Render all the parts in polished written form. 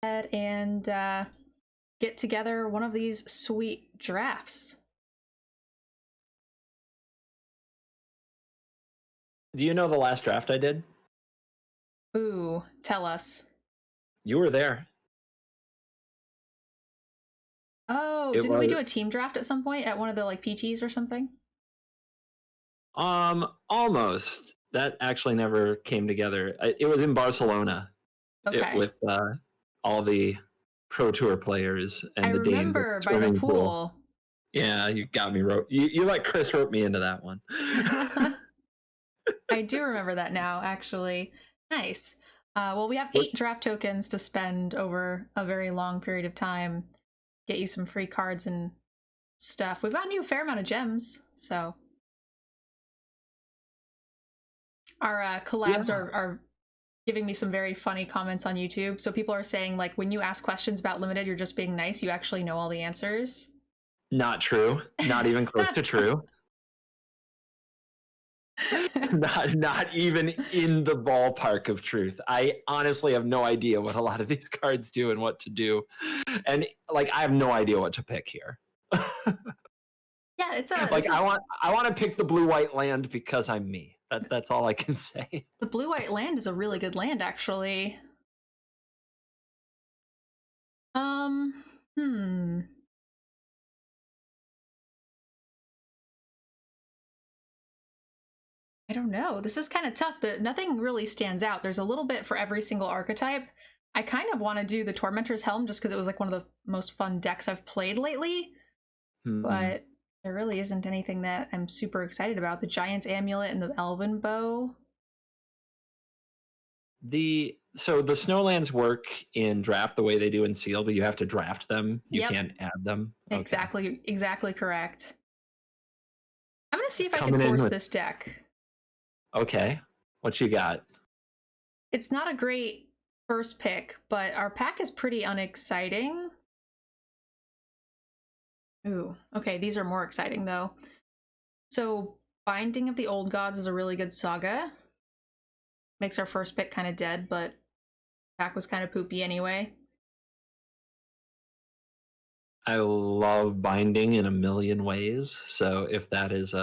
ahead and get together one of these sweet drafts. Do you know the last draft I did? Ooh, tell us. You were there. Oh, It didn't we was do a team draft at some point at one of the like PTs or something? almost. That actually never came together. It was in Barcelona. Okay. With all the Pro Tour players and I the Danes at remember the by the swimming pool. pool. Yeah, you got me. You like Chris wrote me into that one. I do remember that now, actually. Nice. Well, we have 8 draft tokens to spend over a very long period of time. Get you some free cards and stuff. We've gotten you a fair amount of gems, so. Our collabs are giving me some very funny comments on YouTube. So people are saying, like, when you ask questions about Limited, you're just being nice. You actually know all the answers. Not true. Not even close to true. not even in the ballpark of truth. I honestly have no idea what a lot of these cards do and what to do. And like I have no idea what to pick here. Yeah, it's a like I want to pick the blue-white land because I'm me. That's all I can say. The blue-white land is a really good land, actually. I don't know. This is kind of tough. Nothing really stands out. There's a little bit for every single archetype. I kind of want to do the Tormentor's Helm just because it was like one of the most fun decks I've played lately. But there really isn't anything that I'm super excited about. The Giant's Amulet and the Elven Bow. So the Snowlands work in draft the way they do in Seal, but you have to draft them. You can't add them. Okay. Exactly correct. I'm gonna see if I can force this deck. Okay. What you got? It's not a great first pick, but our pack is pretty unexciting. Ooh, okay, these are more exciting though. So Binding of the Old Gods is a really good saga. Makes our first pick kind of dead, but pack was kind of poopy anyway. I love Binding in a million ways. So if that is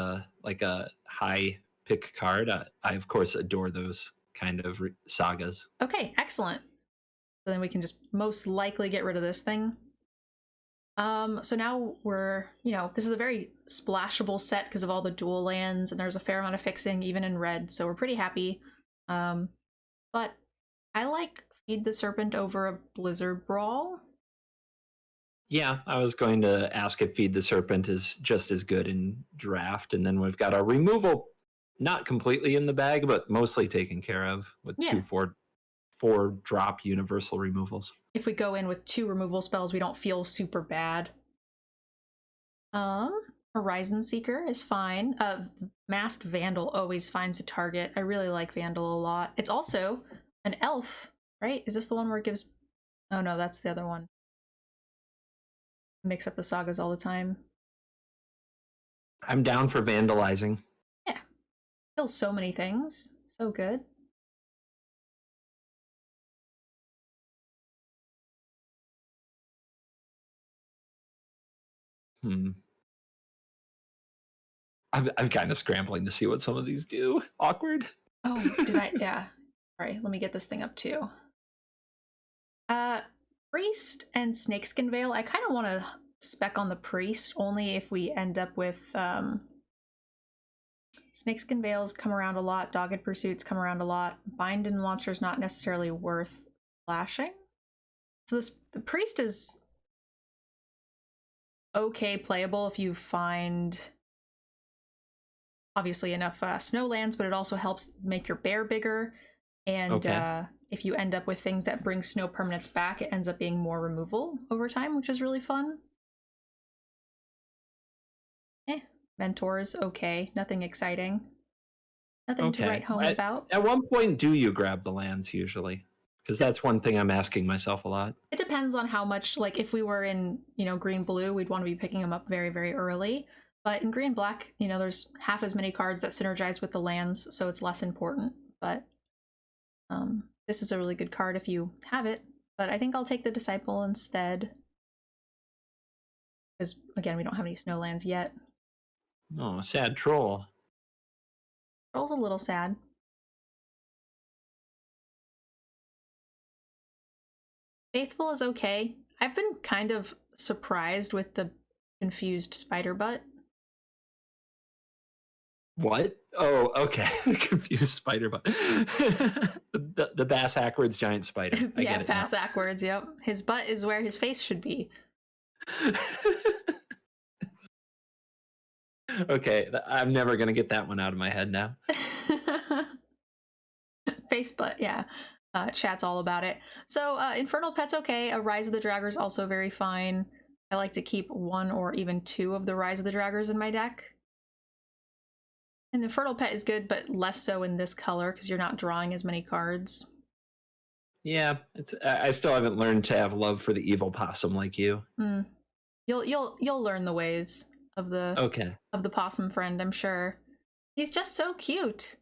like a high pick card, I of course adore those kind of sagas. Okay, excellent. So then we can just most likely get rid of this thing. So now we're, this is a very splashable set because of all the dual lands, and there's a fair amount of fixing even in red, so we're pretty happy. But I like Feed the Serpent over a Blizzard Brawl. Yeah, I was going to ask if Feed the Serpent is just as good in draft, and then we've got our removal not completely in the bag, but mostly taken care of with 2 4-drop universal removals. If we go in with 2 removal spells, we don't feel super bad. Horizon Seeker is fine. Masked Vandal always finds a target. I really like Vandal a lot. It's also an elf, right? Is this the one where it gives... Oh no, that's the other one. Mix up the sagas all the time. I'm down for vandalizing. Yeah. Kills so many things. So good. I'm kind of scrambling to see what some of these do. Awkward. Oh, did I? Yeah. All right, let me get this thing up too. Priest and Snakeskin Veil. I kind of want to spec on the Priest only if we end up with Snakeskin Veils come around a lot. Dogged Pursuits come around a lot. Bind and Monster's not necessarily worth flashing. So the Priest is okay playable if you find obviously enough snowlands, but it also helps make your bear bigger. And if you end up with things that bring snow permanents back, it ends up being more removal over time, which is really fun. Mentor's okay. Nothing exciting. Nothing to write home about. At one point, do you grab the lands usually? Because that's one thing I'm asking myself a lot. It depends on how much, like if we were in, green-blue, we'd want to be picking them up very, very early. But in green-black, there's half as many cards that synergize with the lands, so it's less important. But this is a really good card if you have it. But I think I'll take the Disciple instead. Because, again, we don't have any snowlands yet. Oh, sad troll. Troll's a little sad. Faithful is okay. I've been kind of surprised with the confused spider butt. What? Oh, okay. Confused spider butt. the Bass Ackwards giant spider. I Yeah, get it Bass Ackwards, yep. His butt is where his face should be. Okay, I'm never going to get that one out of my head now. Face butt, yeah. Chat's all about it. So, Infernal Pet's okay. A Rise of the Draggers also very fine. I like to keep 1 or even 2 of the Rise of the Draggers in my deck. And the Infernal Pet is good, but less so in this color because you're not drawing as many cards. Yeah, I still haven't learned to have love for the evil possum like you. You'll learn the ways of the possum friend, I'm sure. He's just so cute.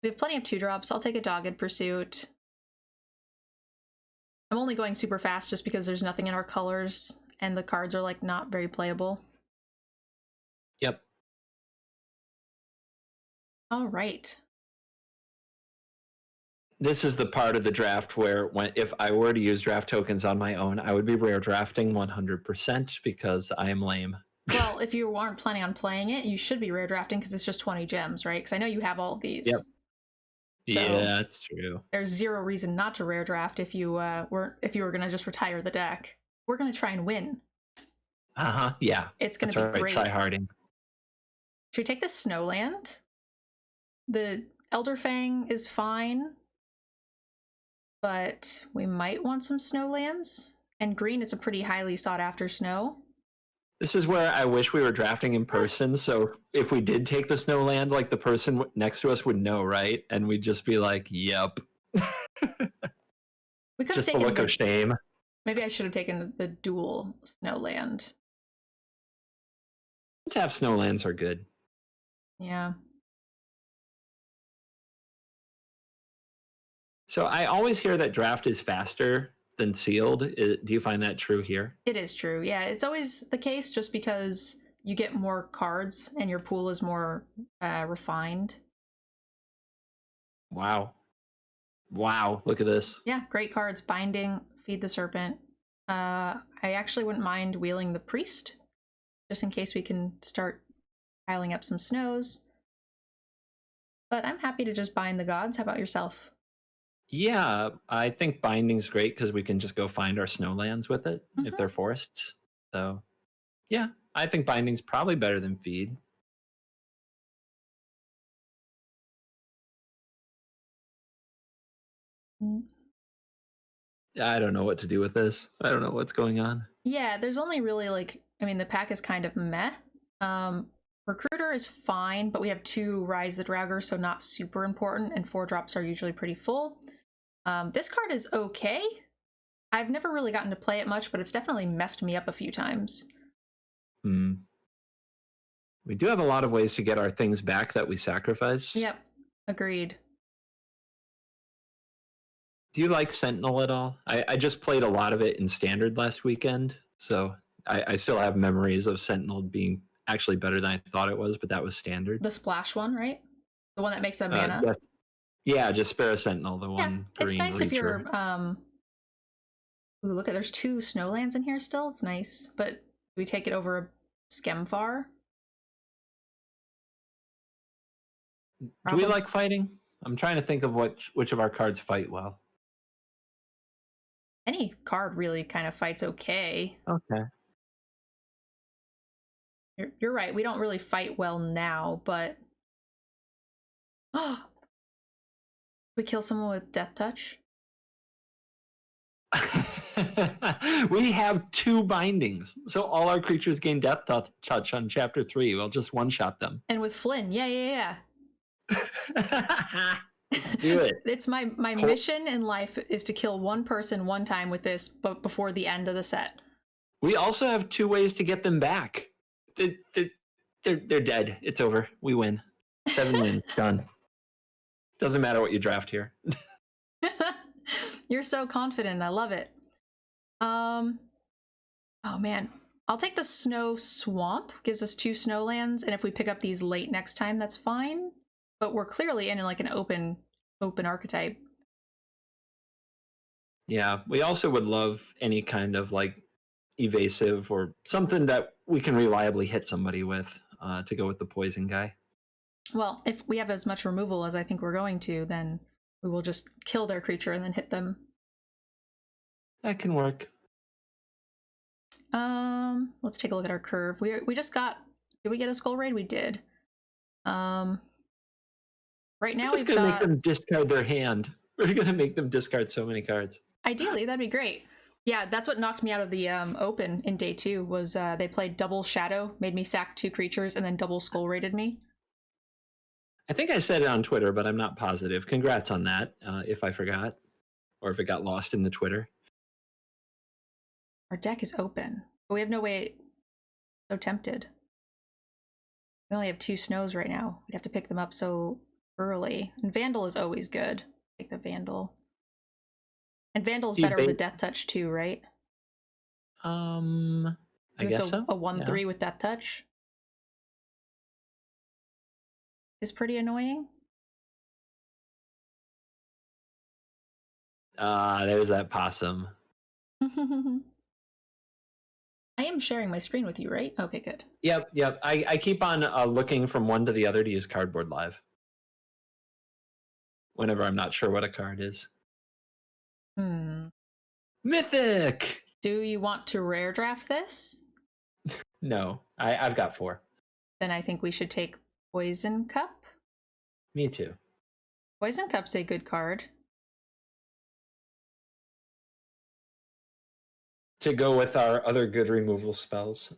We have plenty of 2-drops. I'll take a Dogged Pursuit. I'm only going super fast just because there's nothing in our colors and the cards are like not very playable. Yep. All right. This is the part of the draft where if I were to use draft tokens on my own, I would be rare drafting 100% because I am lame. Well, if you aren't planning on playing it, you should be rare drafting because it's just 20 gems, right? Because I know you have all of these. Yep. So yeah, that's true. There's zero reason not to rare draft if you were gonna just retire the deck. We're gonna try and win. Yeah. It's gonna be great. Try harding. Should we take the Snowland? The Elderfang is fine, but we might want some Snowlands. And green is a pretty highly sought after snow. This is where I wish we were drafting in person. So if we did take the Snowland, like the person next to us would know, right? And we'd just be like, "Yep." We could just the look of shame. Maybe I should have taken the dual Snowland. Tap Snowlands are good. Yeah. So I always hear that draft is faster than sealed. Do you find that true here? It is true. Yeah, it's always the case just because you get more cards and your pool is more refined. Wow. Look at this. Yeah, great cards. Binding, Feed the Serpent. I actually wouldn't mind wheeling the Priest just in case we can start piling up some snows. But I'm happy to just bind the gods. How about yourself? Yeah, I think binding's great because we can just go find our snowlands with it if they're forests. So, yeah, I think binding's probably better than feed. I don't know what to do with this. I don't know what's going on. Yeah, there's only really the pack is kind of meh. Recruiter is fine, but we have 2 Rise the Dragger, so not super important, and 4-drops are usually pretty full. This card is okay. I've never really gotten to play it much, but it's definitely messed me up a few times. We do have a lot of ways to get our things back that we sacrifice. Yep, agreed. Do you like Sentinel at all? I just played a lot of it in Standard last weekend, so I still have memories of Sentinel being actually better than I thought it was, but that was Standard. The splash one, right? The one that makes a mana? Yeah, just spare a Sentinel, the one green. It's nice Reacher. If you're Ooh, look, there's 2 Snowlands in here still. It's nice, but do we take it over a Skemfar? Do we like fighting? I'm trying to think of which of our cards fight well. Any card really kind of fights okay. Okay. You're right. We don't really fight well now, but we kill someone with Death Touch. We have 2 bindings, so all our creatures gain Death Touch on Chapter 3. We'll just one-shot them. And with Flynn, yeah. Do it. It's my mission in life is to kill one person one time with this, but before the end of the set. We also have 2 ways to get them back. They're dead. It's over. We win. 7 wins. Done. Doesn't matter what you draft here. You're so confident. I love it. Oh man. I'll take the Snow Swamp. Gives us 2 snowlands, and if we pick up these late next time, that's fine. But we're clearly in like an open archetype. Yeah, we also would love any kind of like evasive or something that we can reliably hit somebody with to go with the poison guy. Well, if we have as much removal as I think we're going to, then we will just kill their creature and then hit them. That can work. Let's take a look at our curve. We just got. Did we get a Skull Raid? We did. Right now we're just gonna make them discard their hand. We're gonna make them discard so many cards. Ideally, that'd be great. Yeah, that's what knocked me out of the open in day 2. Was they played double Shadow, made me sack 2 creatures, and then double Skull Raided me. I think I said it on Twitter, but I'm not positive. Congrats on that. If I forgot, or if it got lost in the Twitter. Our deck is open, but we have no way. So tempted. We only have 2 snows right now. We'd have to pick them up so early. And Vandal is always good. Take the Vandal. And Vandal's better with a Death Touch too, right? I guess so. A 1/3 with Death Touch is pretty annoying. There's that possum. I am sharing my screen with you, right? Okay, good. Yep. I keep on looking from one to the other to use Cardboard Live. Whenever I'm not sure what a card is. Mythic! Do you want to rare draft this? No, I've got 4. Then I think we should take Poison Cup. Me too. Poison Cup's a good card. To go with our other good removal spells.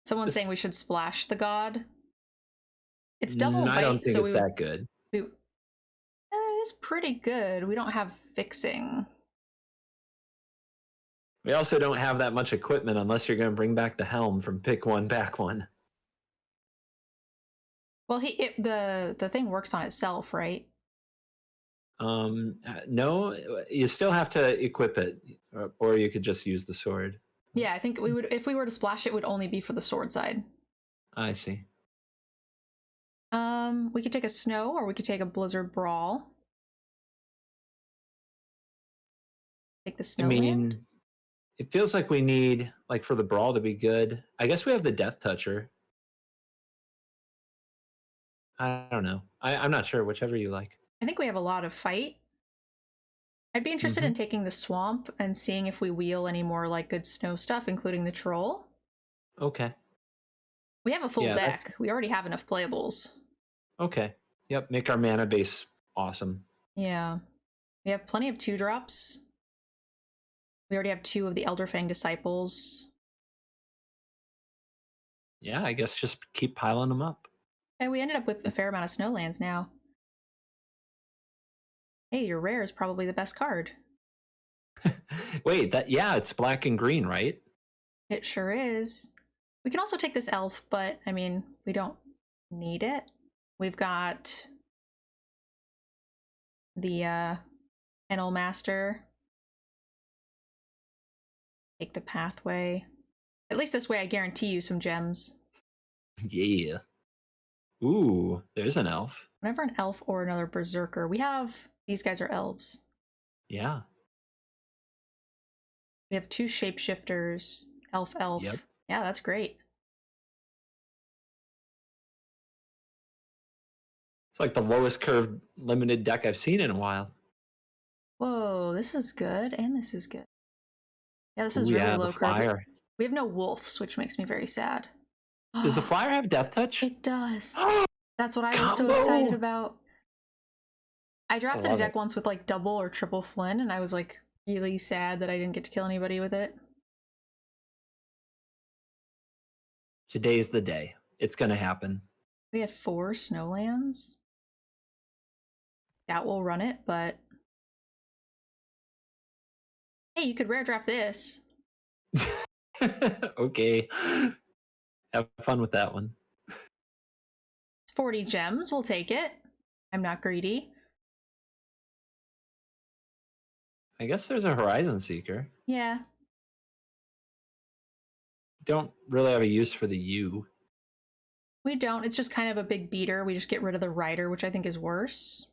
Someone's saying we should splash the god. It's double bite, I don't think so it's that good. It is pretty good. We don't have fixing. We also don't have that much equipment unless you're going to bring back the helm from pick 1, back 1. Well, the thing works on itself, right? No, you still have to equip it, or you could just use the sword. Yeah, I think we would. If we were to splash it, would only be for the sword side. I see. We could take a snow, or we could take a blizzard brawl. Take the snow. I mean, it feels like we need, like, for the brawl to be good. I guess we have the Death Toucher. I don't know. I'm not sure. Whichever you like. I think we have a lot of fight. I'd be interested in taking the swamp and seeing if we wheel any more like good snow stuff, including the troll. Okay. We have a full deck. We already have enough playables. Okay. Yep. Make our mana base awesome. Yeah. We have plenty of 2-drops. We already have 2 of the Elderfang Disciples. Yeah, I guess just keep piling them up. Okay, we ended up with a fair amount of snowlands now. Hey, your rare is probably the best card. Wait, it's black and green, right? It sure is. We can also take this elf, but I mean, we don't need it. We've got the Kennel Master. Take the pathway. At least this way I guarantee you some gems. Yeah. Ooh, there's an elf. Whenever an elf or another berserker, we have... These guys are elves. Yeah. We have 2 shapeshifters. Elf. Yep. Yeah, that's great. It's like the lowest curved limited deck I've seen in a while. Whoa, this is good, and this is good. Yeah, this is really low curve. We have no wolves, which makes me very sad. Does the flyer have Death Touch? It does. That's what I was so excited about. I drafted a deck once with like double or triple Flynn, and I was like really sad that I didn't get to kill anybody with it. Today's the day. It's gonna happen. We had 4 snowlands. That will run it, but hey, you could rare draft this. Okay. Have fun with that one. It's 40 gems. We'll take it. I'm not greedy. I guess there's a Horizon Seeker. Yeah. Don't really have a use for the U. We don't. It's just kind of a big beater. We just get rid of the rider, which I think is worse.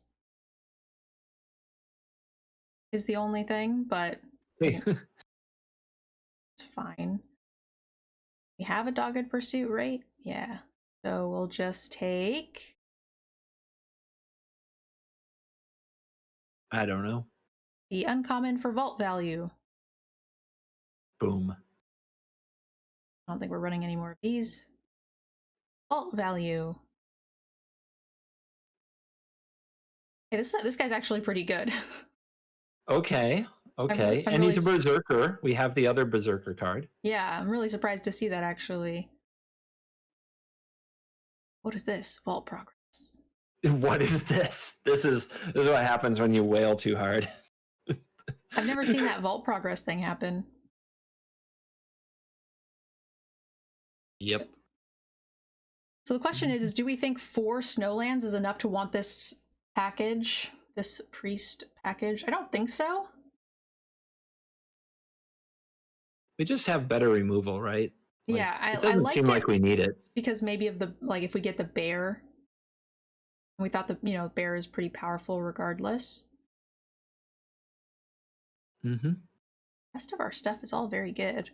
Is the only thing, but it's fine. We have a dogged pursuit, right? Yeah. So we'll just take... I don't know. the uncommon for vault value. Boom. I don't think we're running any more of these. Vault value. Hey, this guy's actually pretty good. Okay. Okay. I'm And he's a really Berserker. We have the other Berserker card. Yeah, I'm really surprised to see that, actually. What is this? Vault progress. What is this? This is what happens when you wail too hard. I've never seen that vault progress thing happen. Yep. So the question is do we think 4 snowlands is enough to want this package? This priest package? I don't think so. We just have better removal, right? Like, Yeah, it doesn't seem like we need it. Because maybe of the, like, if we get the bear, we thought the, bear is pretty powerful regardless. Mm-hmm. The rest of our stuff is all very good.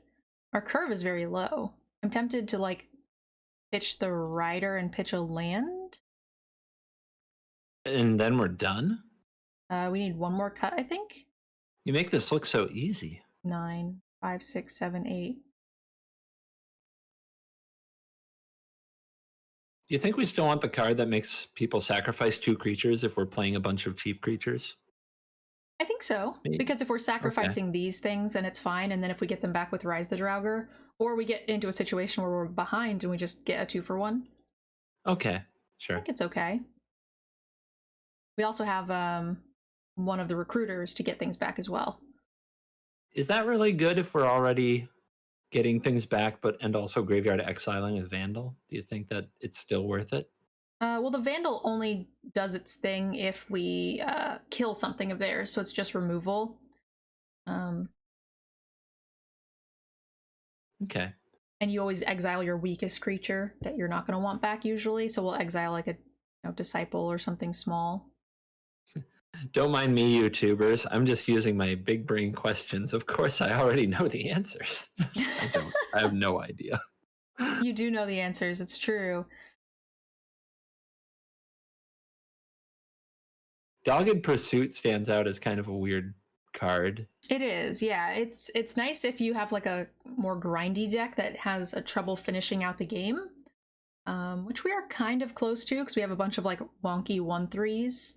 Our curve is very low. I'm tempted to, like, pitch the rider and pitch a land. And then we're done? We need one more cut, I think. You make this look so easy. 9, 5, 6, 7, 8. Do you think we still want the card that makes people sacrifice 2 creatures if we're playing a bunch of cheap creatures? I think so. Maybe. Because if we're sacrificing these things, then it's fine. And then if we get them back with Rise the Draugr, or we get into a situation where we're behind and we just get a 2-for-1. Okay, sure. I think it's okay. We also have one of the recruiters to get things back as well. Is that really good if we're already getting things back, and also graveyard exiling with Vandal? Do you think that it's still worth it? Well, the Vandal only does its thing if we kill something of theirs, so it's just removal. Okay. And you always exile your weakest creature that you're not going to want back usually, so we'll exile like a disciple or something small. Don't mind me, YouTubers. I'm just using my big brain questions. Of course, I already know the answers. I don't. I have no idea. You do know the answers. It's true. Dogged Pursuit stands out as kind of a weird card. It is, yeah. It's nice if you have like a more grindy deck that has a trouble finishing out the game, which we are kind of close to because we have a bunch of like wonky 1/3s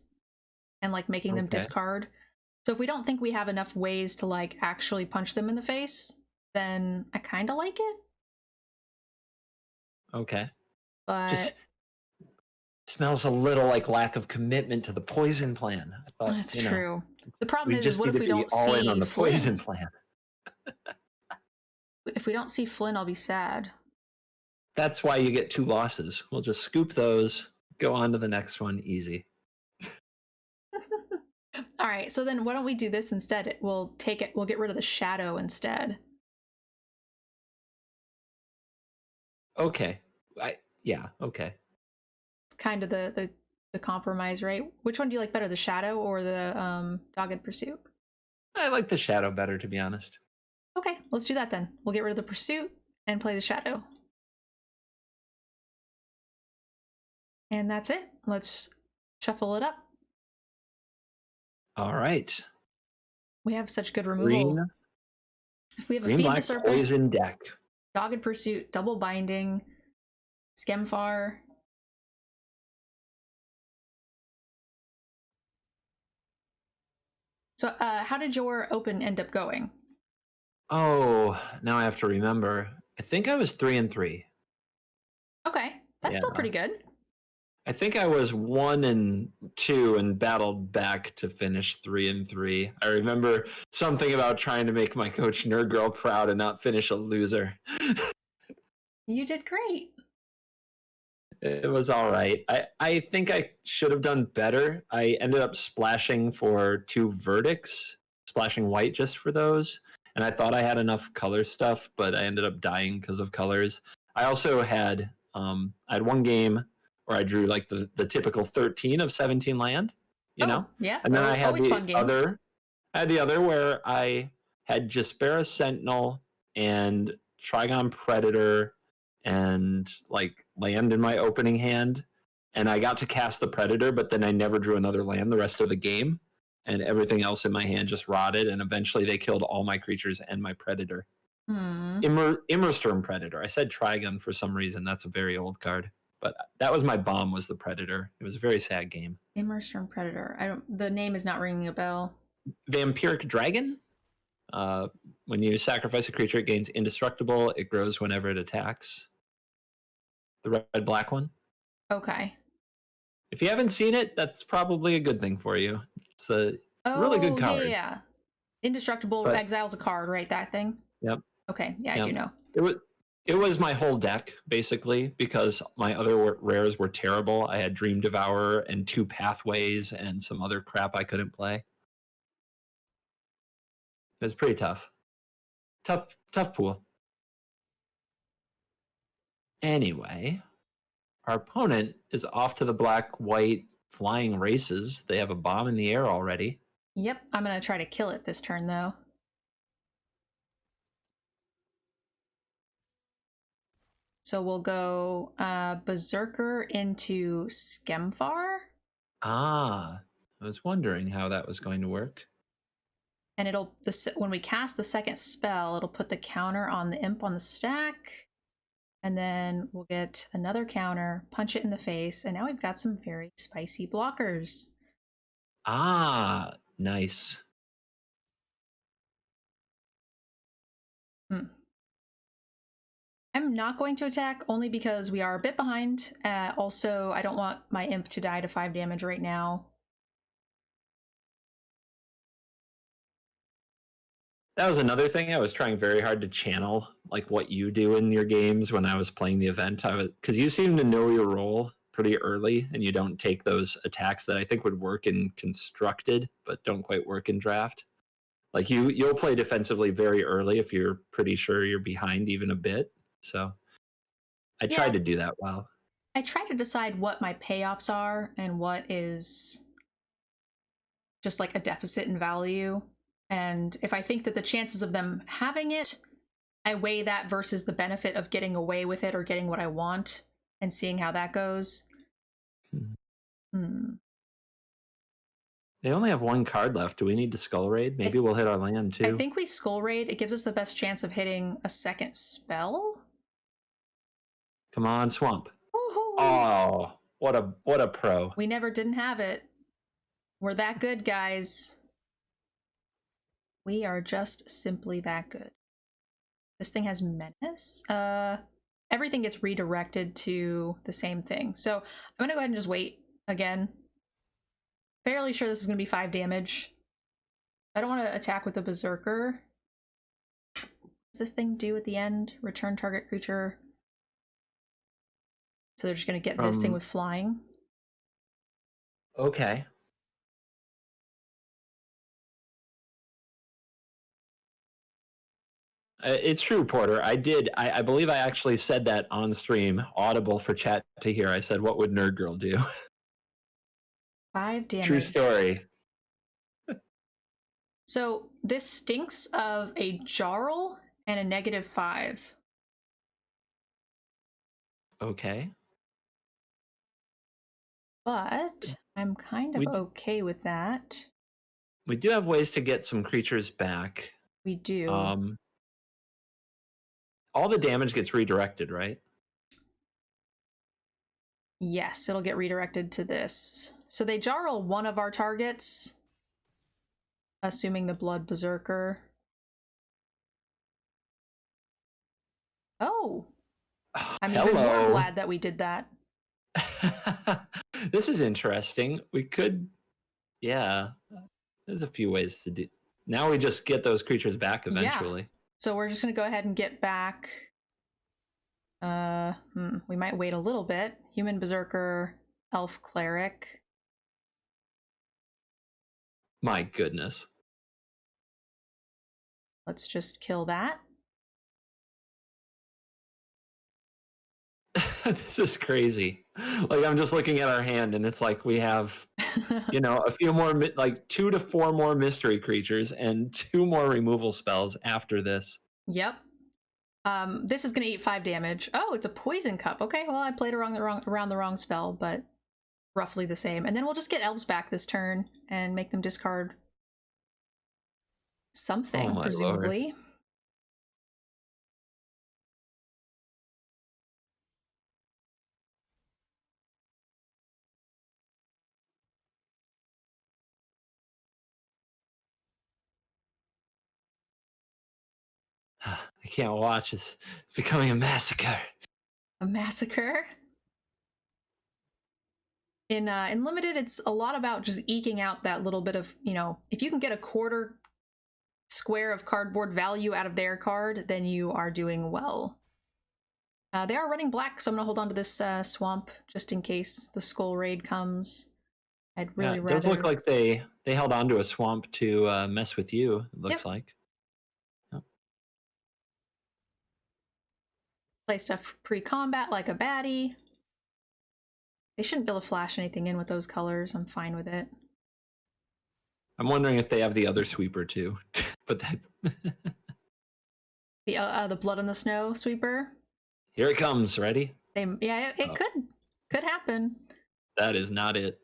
and like making them discard. So if we don't think we have enough ways to like actually punch them in the face, then I kind of like it. Okay. But just smells a little like lack of commitment to the poison plan. I thought that's true. The problem is, just what if we don't all see in on the Flynn? poison plan? If we don't see Flynn, I'll be sad. That's why you get 2 losses. We'll just scoop those, go on to the next one, easy. All right, so then why don't we do this instead? We'll get rid of the shadow instead. Okay. Yeah, okay. It's kind of the compromise, right? Which one do you like better, the shadow or the dogged pursuit? I like the shadow better, to be honest. Okay, let's do that then. We'll get rid of the pursuit and play the shadow. And that's it. Let's shuffle it up. All right. We have such good removal. If we have a Feed the Serpent, poison deck, Dogged Pursuit, Double Binding, Skemfar. So how did your open end up going? Oh, now I have to remember. I think I was 3-3. Okay, that's still pretty good. I think I was 1-2 and battled back to finish 3-3. I remember something about trying to make my coach Nerdgirl proud and not finish a loser. You did great. It was all right. I think I should have done better. I ended up splashing for 2 verdicts, splashing white just for those. And I thought I had enough color stuff, but I ended up dying because of colors. I also had I had one game where I drew like the typical 13 of 17 land, you know? Yeah. And then I had Always fun games. I had the other where I had Jaspera Sentinel and Trigon Predator and like land in my opening hand. And I got to cast the Predator, but then I never drew another land the rest of the game. And everything else in my hand just rotted. And eventually they killed all my creatures and my Predator. Immersturm Predator. I said Trigon for some reason. That's a very old card. But that was my bomb, was the Predator. It was a very sad game. Immersturm Predator. The name is not ringing a bell. Vampiric Dragon. When you sacrifice a creature, it gains indestructible. It grows whenever it attacks. The red-black one. Okay. If you haven't seen it, that's probably a good thing for you. It's a really good card. Yeah. Indestructible exiles a card, right? That thing? Yep. Okay. Yeah, I do know. It was my whole deck, basically, because my other rares were terrible. I had Dream Devourer and 2 Pathways and some other crap I couldn't play. It was pretty tough. Tough pool. Anyway, our opponent is off to the black-white flying races. They have a bomb in the air already. Yep, I'm going to try to kill it this turn, though. So we'll go Berserker into Skemfar. Ah, I was wondering how that was going to work. And when we cast the second spell, it'll put the counter on the imp on the stack. And then we'll get another counter, punch it in the face, and now we've got some very spicy blockers. Ah, nice. I'm not going to attack, only because we are a bit behind. Also, I don't want my imp to die to 5 damage right now. That was another thing. I was trying very hard to channel like what you do in your games when I was playing the event. Because you seem to know your role pretty early, and you don't take those attacks that I think would work in constructed, but don't quite work in draft. Like you'll play defensively very early if you're pretty sure you're behind even a bit. So I tried to do that well. I try to decide what my payoffs are and what is just like a deficit in value. And if I think that the chances of them having it, I weigh that versus the benefit of getting away with it or getting what I want and seeing how that goes. They only have 1 card left. Do we need to Skull Raid? Maybe we'll hit our land too. I think we Skull Raid. It gives us the best chance of hitting a second spell. Come on, Swamp. Oh, what a pro. We never didn't have it. We're that good, guys. We are just simply that good. This thing has Menace. Everything gets redirected to the same thing. So I'm gonna go ahead and just wait again. Fairly sure this is gonna be 5 damage. I don't want to attack with the Berserker. What does this thing do at the end? Return target creature. So they're just gonna get this thing with flying. Okay. It's true, Porter. I believe I actually said that on stream, audible for chat to hear. I said, what would Nerdgirl do? 5 damage. True story. So this stinks of a Jarl and a -5. Okay. But I'm kind of okay with that. We do have ways to get some creatures back. We do. All the damage gets redirected, right? Yes, it'll get redirected to this. So they Jarl one of our targets, assuming the Blood Berserker. Oh! I'm even more glad that we did that. This is interesting. We could, yeah. There's a few ways to do. Now we just get those creatures back eventually. Yeah. So we're just gonna go ahead and get back. We might wait a little bit. Human Berserker, Elf Cleric. My goodness. Let's just kill that. This is crazy. Like, I'm just looking at our hand, and it's like we have, you know, a few more, like 2 to 4 more mystery creatures and 2 more removal spells after this. Yep. This is going to eat 5 damage. Oh, it's a poison cup. Okay, well, I played around the wrong spell, but roughly the same. And then we'll just get elves back this turn and make them discard something, Oh my presumably. Lord. I can't watch. It's becoming a massacre. A massacre. In limited, it's a lot about just eking out that little bit of, you know, if you can get a quarter square of cardboard value out of their card, then you are doing well. They are running black, so I'm gonna hold on to this swamp just in case the skull raid comes. I'd really It rather. does look like they held on to a swamp to mess with you. It looks like. Yep. Play stuff pre-combat like a baddie. They shouldn't be able to flash anything in with those colors. I'm fine with it. I'm wondering if they have the other sweeper too, but that. The blood on the snow sweeper. Here it comes. Ready? It could happen. That is not it.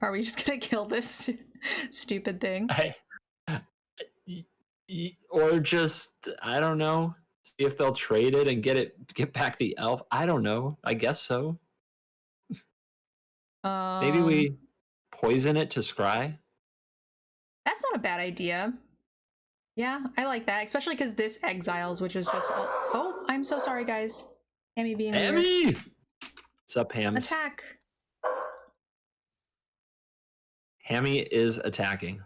Are we just gonna kill this stupid thing? Or just, I don't know, see if they'll trade it and get back the elf. I don't know. I guess so. Maybe we poison it to scry. That's not a bad idea. Yeah, I like that, especially because this exiles, which is just all... Oh, I'm so sorry, guys. Hammy being Hammy! weird. What's up, Hams? Attack. Hammy is attacking.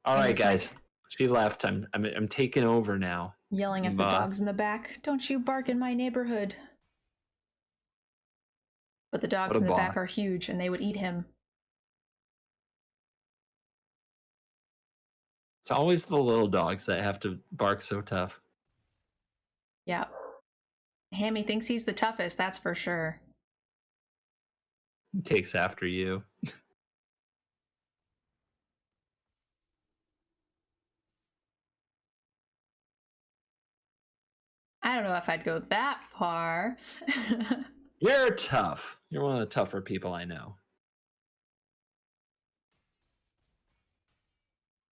All right, guys. Like, she left. I'm taking over now. Yelling at the dogs in the back. Don't you bark in my neighborhood. But the dogs in the back are huge, and they would eat him. It's always the little dogs that have to bark so tough. Yeah. Hammy thinks he's the toughest, that's for sure. He takes after you. I don't know if I'd go that far. You're tough. You're one of the tougher people I know.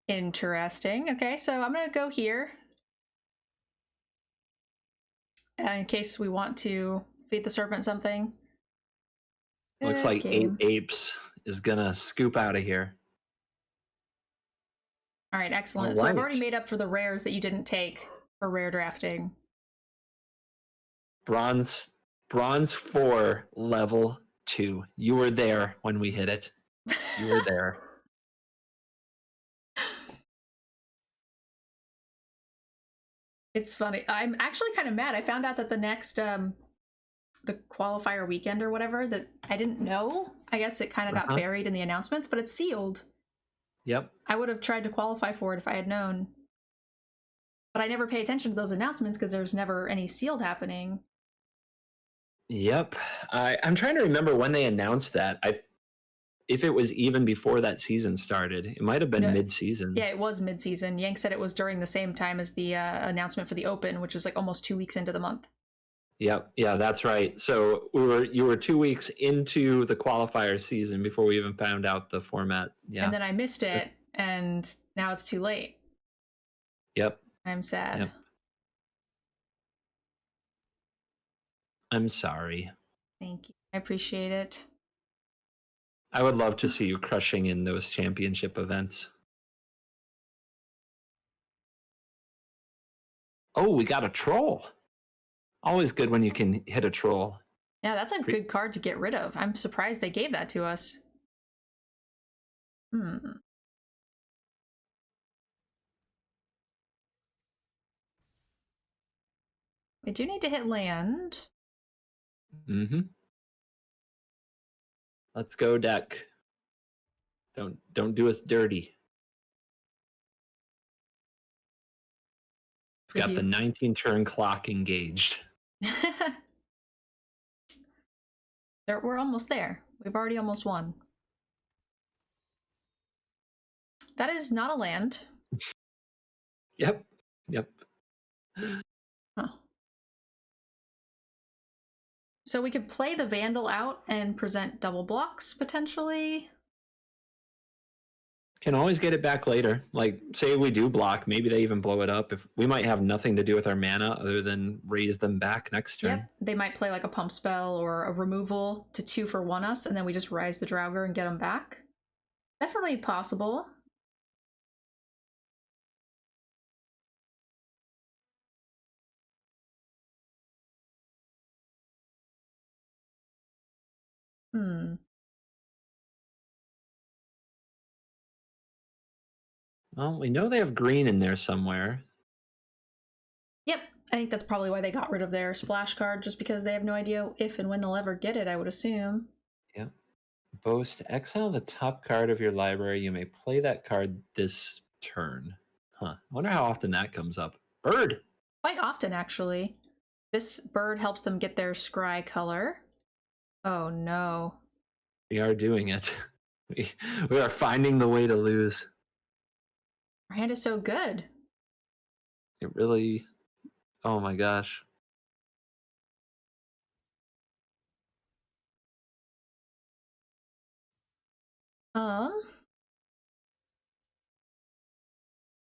Interesting. Okay, so I'm going to go here. In case we want to feed the serpent something. Looks like 8 apes is going to scoop out of here. All right, excellent. All right. So I've already made up for the rares that you didn't take for rare drafting. Bronze 4, level 2. You were there when we hit it. You were there. It's funny. I'm actually kind of mad. I found out that the next the qualifier weekend or whatever, that I didn't know. I guess it kind of got buried in the announcements, but it's sealed. Yep. I would have tried to qualify for it if I had known. But I never pay attention to those announcements because there's never any sealed happening. Yep. I'm trying to remember when they announced that. If it was even before that season started. It might have been mid-season. Yeah, it was mid-season. Yank said it was during the same time as the announcement for the Open, which is like almost 2 weeks into the month. Yep. Yeah, that's right. So you were 2 weeks into the qualifier season before we even found out the format. Yeah. And then I missed it, and now it's too late. Yep. I'm sad. Yep. I'm sorry. Thank you. I appreciate it. I would love to see you crushing in those championship events. Oh, we got a troll. Always good when you can hit a troll. Yeah, that's a good card to get rid of. I'm surprised they gave that to us. We do need to hit land. Mm-hmm. Let's go, deck. Don't do us dirty. We've got the 19 turn clock engaged. We're almost there. We've already almost won. That is not a land. Yep. Huh. So we could play the Vandal out and present double blocks, potentially. Can always get it back later. Like, say we do block, maybe they even blow it up. If we might have nothing to do with our mana other than raise them back next turn. Yep, they might play like a pump spell or a removal to 2 for 1 us, and then we just rise the Draugr and get them back. Definitely possible. Well, we know they have green in there somewhere. Yep, I think that's probably why they got rid of their splash card, just because they have no idea if and when they'll ever get it, I would assume. Yep. Boast, exile the top card of your library. You may play that card this turn. Huh. I wonder how often that comes up. Bird! Quite often, actually. This bird helps them get their scry color. Oh no. We are doing it. We are finding the way to lose. Our hand is so good. It really... Oh my gosh.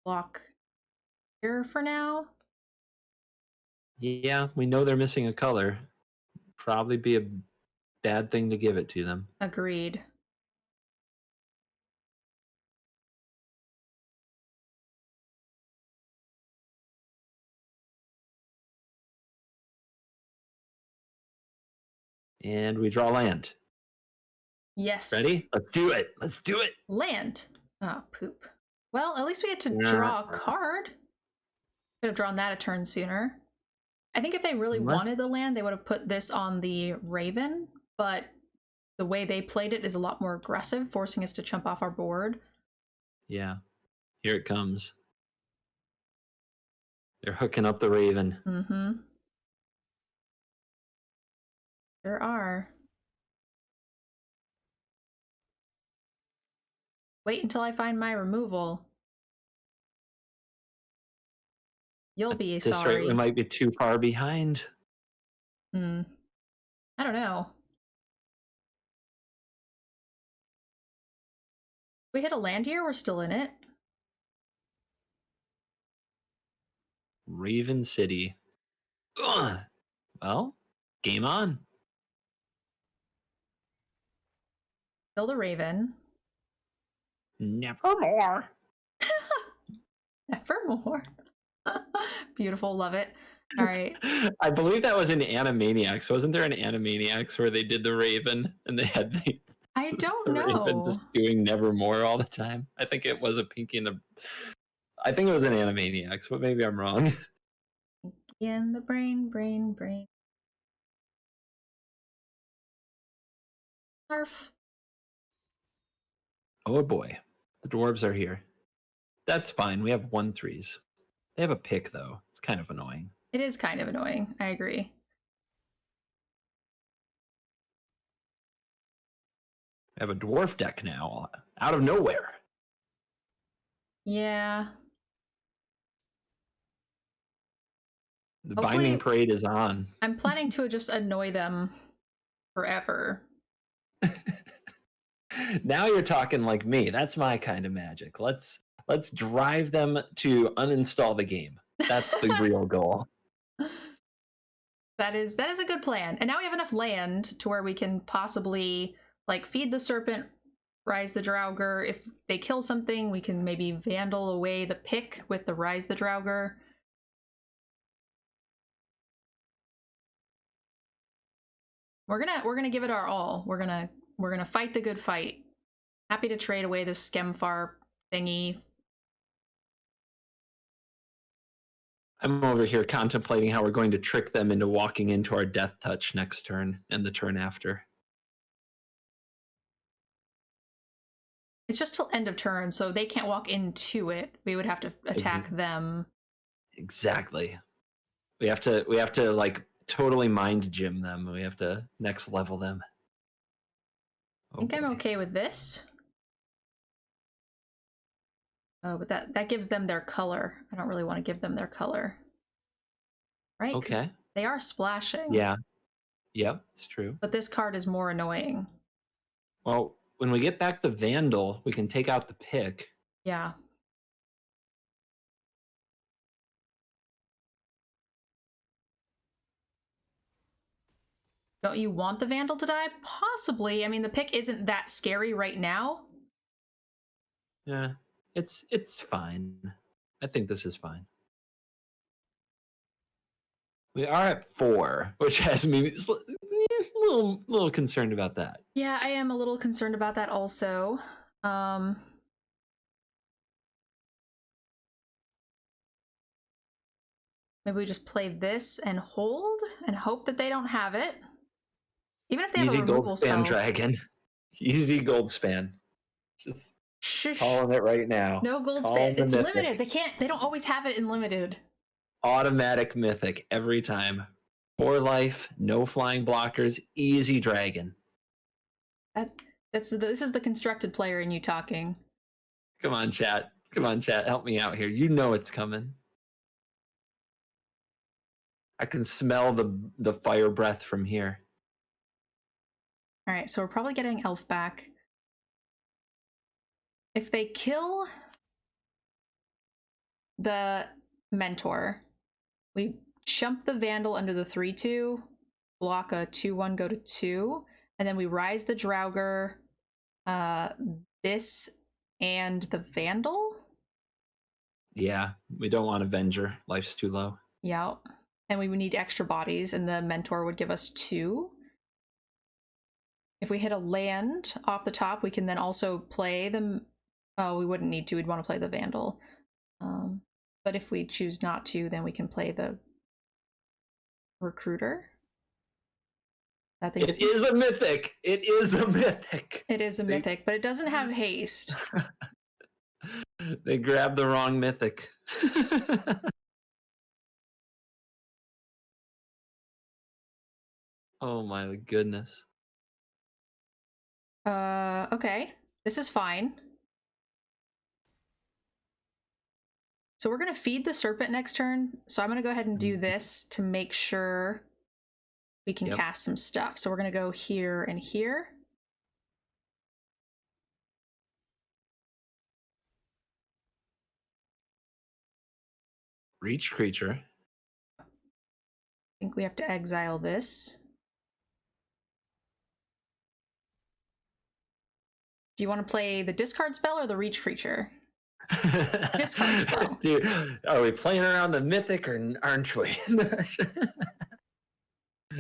Block here for now. Yeah, we know they're missing a color. Probably be a bad thing to give it to them. Agreed. And we draw land. Yes. Ready? Let's do it. Let's do it. Land. Oh, poop. Well, at least we had to draw a card. Could have drawn that a turn sooner. I think if they really wanted the land, they would have put this on the Raven, but the way they played it is a lot more aggressive, forcing us to chump off our board. Yeah. Here it comes. They're hooking up the Raven. Mm-hmm. There are. Wait until I find my removal. You'll be sorry. At this rate, we might be too far behind. I don't know. We hit a land here, we're still in it. Raven City. Ugh. Well, game on. Kill the Raven. Nevermore. Nevermore. Beautiful, love it. All right. I believe that was in Animaniacs. Wasn't there an Animaniacs where they did the Raven and they had I don't the know. Raven just doing Nevermore all the time? I think it was a Pinky and the... I think it was an Animaniacs, but maybe I'm wrong. In the brain. Arf. Oh boy. The dwarves are here. That's fine. We have 1/3s. They have a pick, though. It's kind of annoying. It is kind of annoying. I agree. We have a dwarf deck now, out of nowhere. Yeah. The Hopefully, Binding Parade is on. I'm planning to just annoy them forever. Now you're talking like me. That's my kind of magic. Let's drive them to uninstall the game. That's the real goal. That is a good plan. And now we have enough land to where we can possibly like feed the serpent, rise the Draugr. If they kill something, we can maybe vandal away the pick with the rise the Draugr. We're gonna give it our all. We're gonna fight the good fight. Happy to trade away this Skemfar thingy. I'm over here contemplating how we're going to trick them into walking into our Death Touch next turn and the turn after. It's just till end of turn, so they can't walk into it. We would have to attack them. Exactly. We have to like totally mind gym them. We have to next level them. I think I'm okay with this. Oh, but that gives them their color. I don't really want to give them their color. Right? Okay. They are splashing. Yeah. Yep, it's true. But this card is more annoying. Well, when we get back the Vandal, we can take out the pick. Yeah. Don't you want the Vandal to die? Possibly. I mean, the pick isn't that scary right now. Yeah, it's fine. I think this is fine. We are at 4, which has me a little concerned about that. Yeah, I am a little concerned about that also. Maybe we just play this and hold and hope that they don't have it. Even if they have a removal spell. Easy gold span dragon. Easy gold span. Just calling it right now. No gold span. It's limited. They don't always have it in limited. Automatic mythic every time. 4 life, no flying blockers, easy dragon. This is the constructed player in you talking. Come on, chat. Come on, chat. Help me out here. You know it's coming. I can smell the fire breath from here. All right, so we're probably getting Elf back. If they kill the Mentor, we jump the Vandal under the 3/2, block a 2/1, go to 2, and then we rise the Draugr, this, and the Vandal? Yeah, we don't want Avenger. Life's too low. Yeah, and we would need extra bodies, and the Mentor would give us 2. If we hit a land off the top, we can then also play them. Oh, we wouldn't need to. We'd want to play the Vandal. But if we choose not to, then we can play the Recruiter. It is a mythic. It is a mythic. It is a mythic, but it doesn't have haste. They grabbed the wrong mythic. Oh my goodness. Okay. This is fine. So we're going to feed the Serpent next turn. So I'm going to go ahead and do this to make sure we can cast some stuff. So we're going to go here and here. Reach creature. I think we have to exile this. Do you want to play the discard spell or the reach creature? Discard spell. Dude, are we playing around the mythic or aren't we?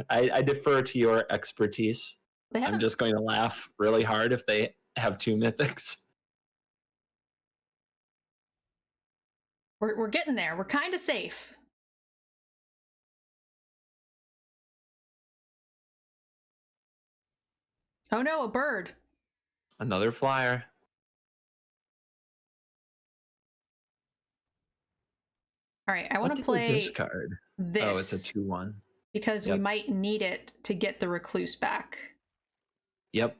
I defer to your expertise. I'm just going to laugh really hard if they have 2 mythics. We're getting there. We're kind of safe. Oh no, a bird. Another flyer. All right, I want to play discard. This. Oh, it's a 2/1. Because we might need it to get the Recluse back. Yep.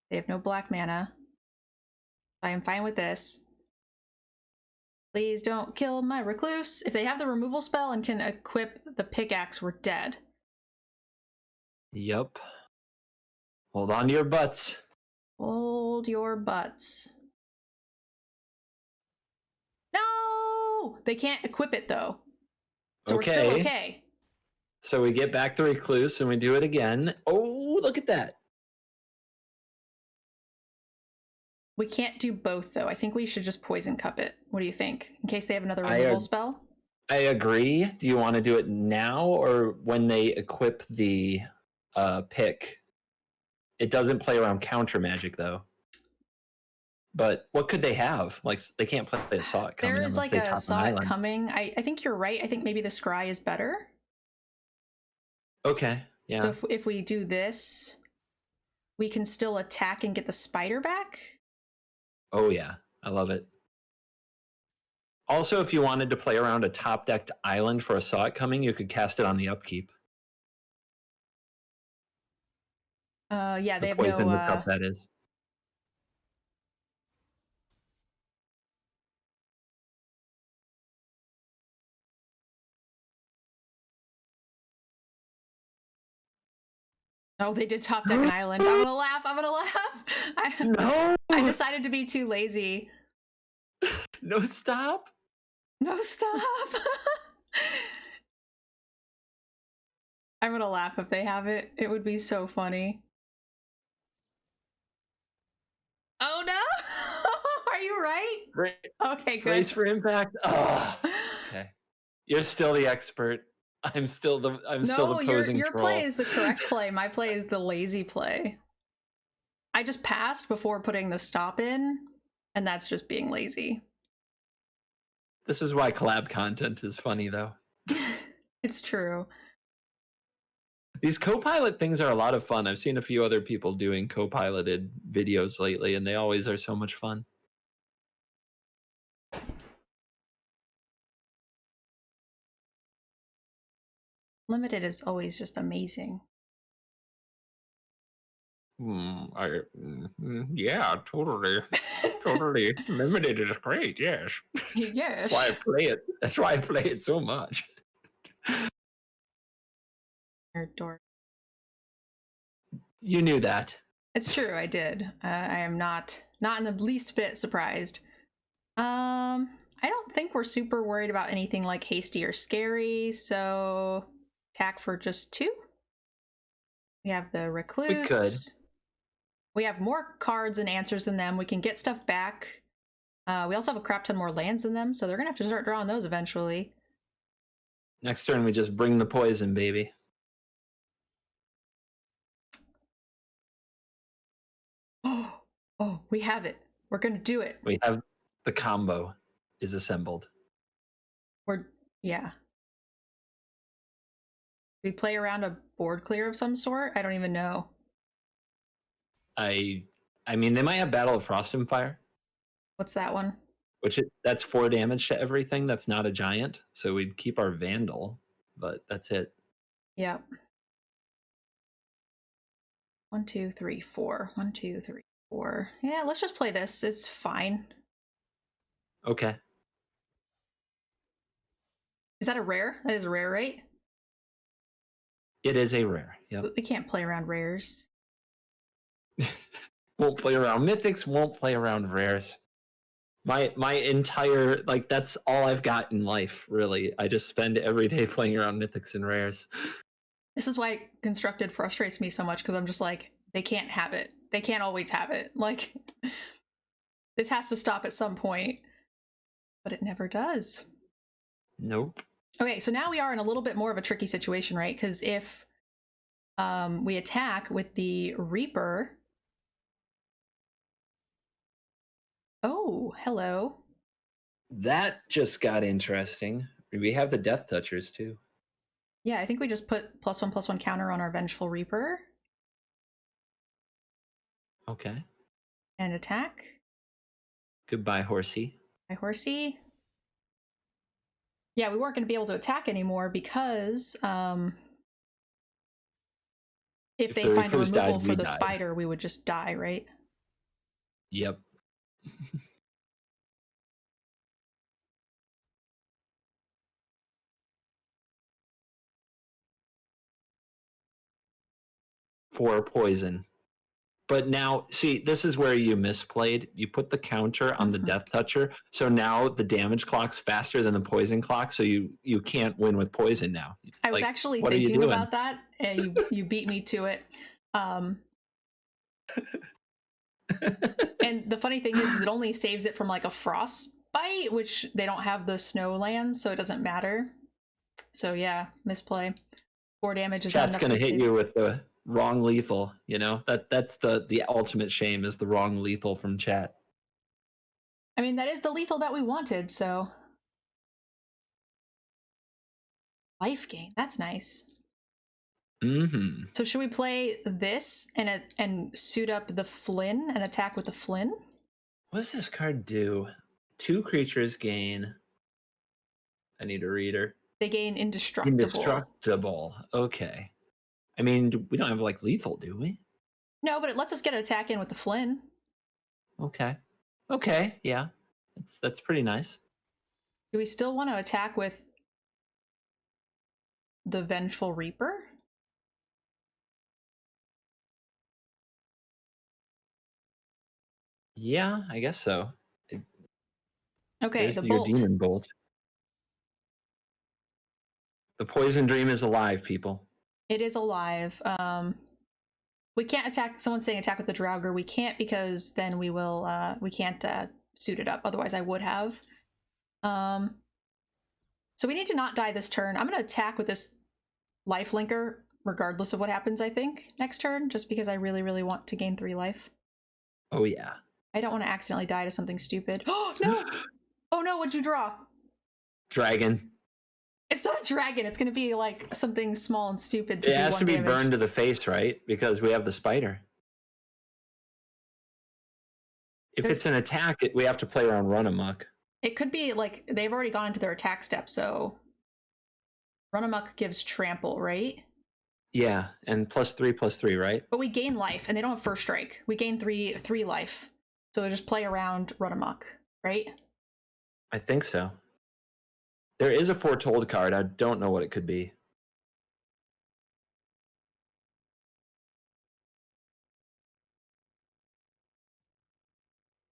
They have no black mana. I am fine with this. Please don't kill my Recluse. If they have the removal spell and can equip the pickaxe, we're dead. Yep. Hold on to your butts. Hold your butts. No! They can't equip it, though. So we're still okay. So we get back to Recluse and we do it again. Oh, look at that. We can't do both, though. I think we should just Poison Cup it. What do you think? In case they have another removal spell? I agree. Do you want to do it now or when they equip the pick? It doesn't play around counter magic, though. But what could they have? Like, they can't play a Saw It Coming. There is like a Saw It Coming. I think you're right. I think maybe the Scry is better. Okay, yeah. So if we do this, we can still attack and get the spider back. Oh yeah, I love it. Also, if you wanted to play around a top-decked island for a saw it coming, you could cast it on the upkeep. Yeah, they The have poison no. lookup, that is. Oh, they did top deck an island. I'm gonna laugh. I'm gonna laugh. No! I decided to be too lazy. No, stop! No, stop. I'm gonna laugh if they have it. It would be so funny. Oh no! Are you right? Okay, good. Brace for impact. Oh, okay. You're still the expert. I'm still the posing your troll. play is the correct play. My play is the lazy play. I just passed before putting the stop in, and that's just being lazy. This is why collab content is funny, though. It's true. These co-pilot things are a lot of fun. I've seen a few other people doing co-piloted videos lately, and they always are so much fun. Limited is always just amazing. Yeah, totally. Totally. Limited is great, yes. Yes. That's why I play it. That's why I play it so much. Door. You knew that. It's true, I did. I am not in the least bit surprised. I don't think we're super worried about anything like hasty or scary, so attack for just 2. We have the recluse. We could. We have more cards and answers than them. We can get stuff back. We also have a crap ton more lands than them, so they're gonna have to start drawing those eventually. Next turn, we just bring the poison, baby. Oh, we have it. We're gonna do it. We have the combo is assembled. Yeah. We play around a board clear of some sort? I don't even know. I mean, they might have Battle of Frost and Fire. What's that one? That's 4 damage to everything. That's not a giant, so we'd keep our Vandal, but that's it. Yep. 1, 2, 3, 4. 1, 2, 3, 4. Yeah, let's just play this. It's fine. Okay. Is that a rare? That is a rare, right? It is a rare. Yep. We can't play around rares. Won't play around mythics. Won't play around rares. My entire, like, that's all I've got in life, really. I just spend every day playing around mythics and rares. This is why constructed frustrates me so much, because I'm just like, they can't have it. They can't always have it. Like, this has to stop at some point. But it never does. Nope. Okay, so now we are in a little bit more of a tricky situation, right? Because if we attack with the Reaper... Oh, hello. That just got interesting. We have the Death Touchers, too. Yeah, I think we just put +1/+1 counter on our Vengeful Reaper. Okay. And attack. Goodbye, Horsey. Bye, Horsey. Yeah, we weren't going to be able to attack anymore because if they find a removal for the spider, we would just die, right? Yep. For poison. But now, see, this is where you misplayed. You put the counter on the Death Toucher, so now the damage clock's faster than the poison clock, so you can't win with poison now. I was actually thinking about that, and you beat me to it. And the funny thing is it only saves it from like a frostbite, which they don't have the snow lands, so it doesn't matter. So yeah, misplay. 4 damage is not enough. Chat's gonna hit you with the wrong lethal, you know? That's the ultimate shame, is the wrong lethal from chat. I mean, that is the lethal that we wanted, so. Life gain, that's nice. Mm-hmm. So should we play this and suit up the Flynn and attack with the Flynn? What does this card do? 2 creatures gain. I need a reader. They gain indestructible. Indestructible. Okay. I mean, we don't have like lethal, do we? No, but it lets us get an attack in with the Flynn. Okay. Okay. Yeah. That's pretty nice. Do we still want to attack with the Vengeful Reaper? Yeah, I guess so. Okay, the your bolt. demon bolt. The poison dream is alive, people. It is alive. We can't attack. Someone's saying attack with the Draugr. We can't because then we will. We can't suit it up. Otherwise, I would have. So we need to not die this turn. I'm going to attack with this lifelinker, regardless of what happens. I think next turn, just because I really, really want to gain 3 life. Oh yeah. I don't want to accidentally die to something stupid. Oh no! Oh no! What'd you draw? Dragon. It's not a dragon. It's going to be like something small and stupid to It do has 1 to be damage. burned to the face, right? Because we have the spider. If it's an attack, we have to play around run amok. It could be like they've already gone into their attack step, so run amok gives trample, right? Yeah, and +3/+3, right? But we gain life, and they don't have first strike. We gain three life, so they just play around run amok, right? I think so. There is a foretold card. I don't know what it could be.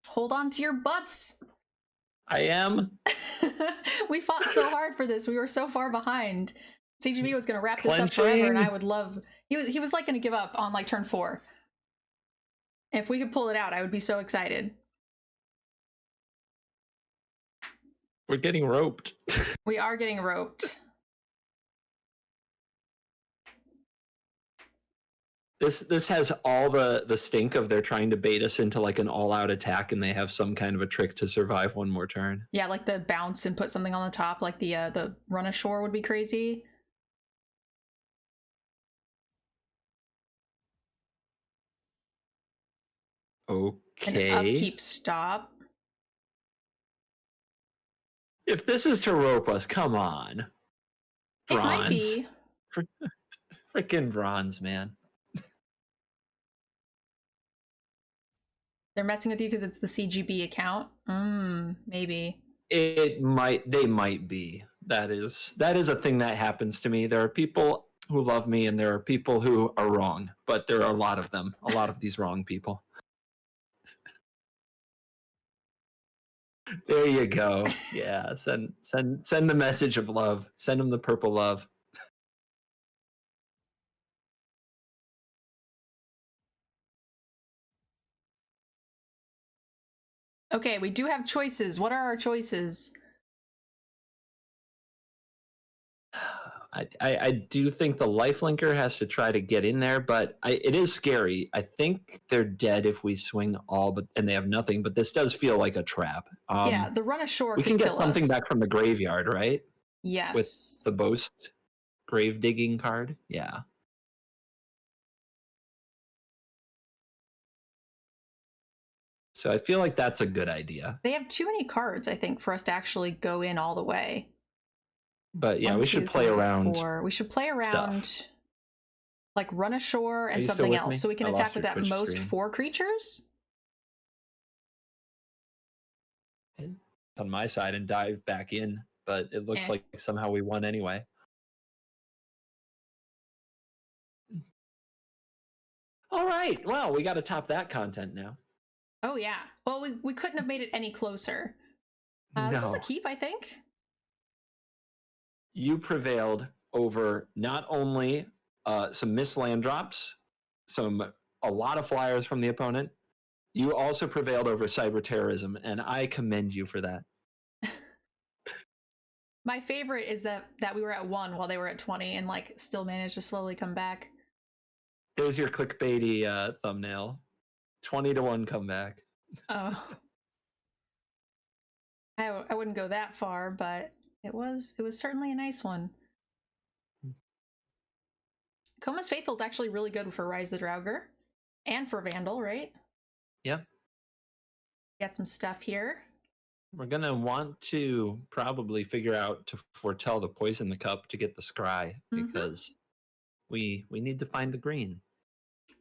Hold on to your butts. I am. We fought so hard for this. We were so far behind. CGB was going to wrap this up forever, and I would love. He was like going to give up on like turn 4. If we could pull it out, I would be so excited. We're getting roped. We are getting roped. This has all the stink of they're trying to bait us into like an all-out attack, and they have some kind of a trick to survive 1 more turn. Yeah, like the bounce and put something on the top, like the run ashore would be crazy. Okay. And upkeep stop. If this is to rope us, come on. Bronze. It might be. Freaking bronze, man. They're messing with you because it's the CGB account. Maybe. They might be. That is a thing that happens to me. There are people who love me and there are people who are wrong, but there are a lot of them. A lot of these wrong people. There you go. Yeah, send the message of love. Send them the purple love. Okay, we do have choices. What are our choices? I do think the lifelinker has to try to get in there, but it is scary. I think they're dead if we swing all, and they have nothing. But this does feel like a trap. Yeah, the run ashore. We can get something back from the graveyard, right? Yes. With the boast grave digging card. Yeah. So I feel like that's a good idea. They have too many cards, I think, for us to actually go in all the way. But yeah, we should play around. We should play around stuff. Like run ashore and something else, so we can attack with at most stream. 4 creatures. On my side and dive back in, but it looks like somehow we won anyway. All right, well, we got to top that content now. Oh yeah, well we couldn't have made it any closer. No. This is a keep, I think. You prevailed over not only some missed land drops, a lot of flyers from the opponent. You also prevailed over cyber terrorism, and I commend you for that. My favorite is that we were at 1 while they were at 20 and like still managed to slowly come back. There's your clickbaity thumbnail. 20-1 comeback. Oh. I wouldn't go that far, but it was certainly a nice one. Coma's Faithful is actually really good for Rise the Draugr and for Vandal, right? Yep. Got some stuff here. We're going to want to probably figure out to foretell the Poison the Cup to get the Scry, because we need to find the green.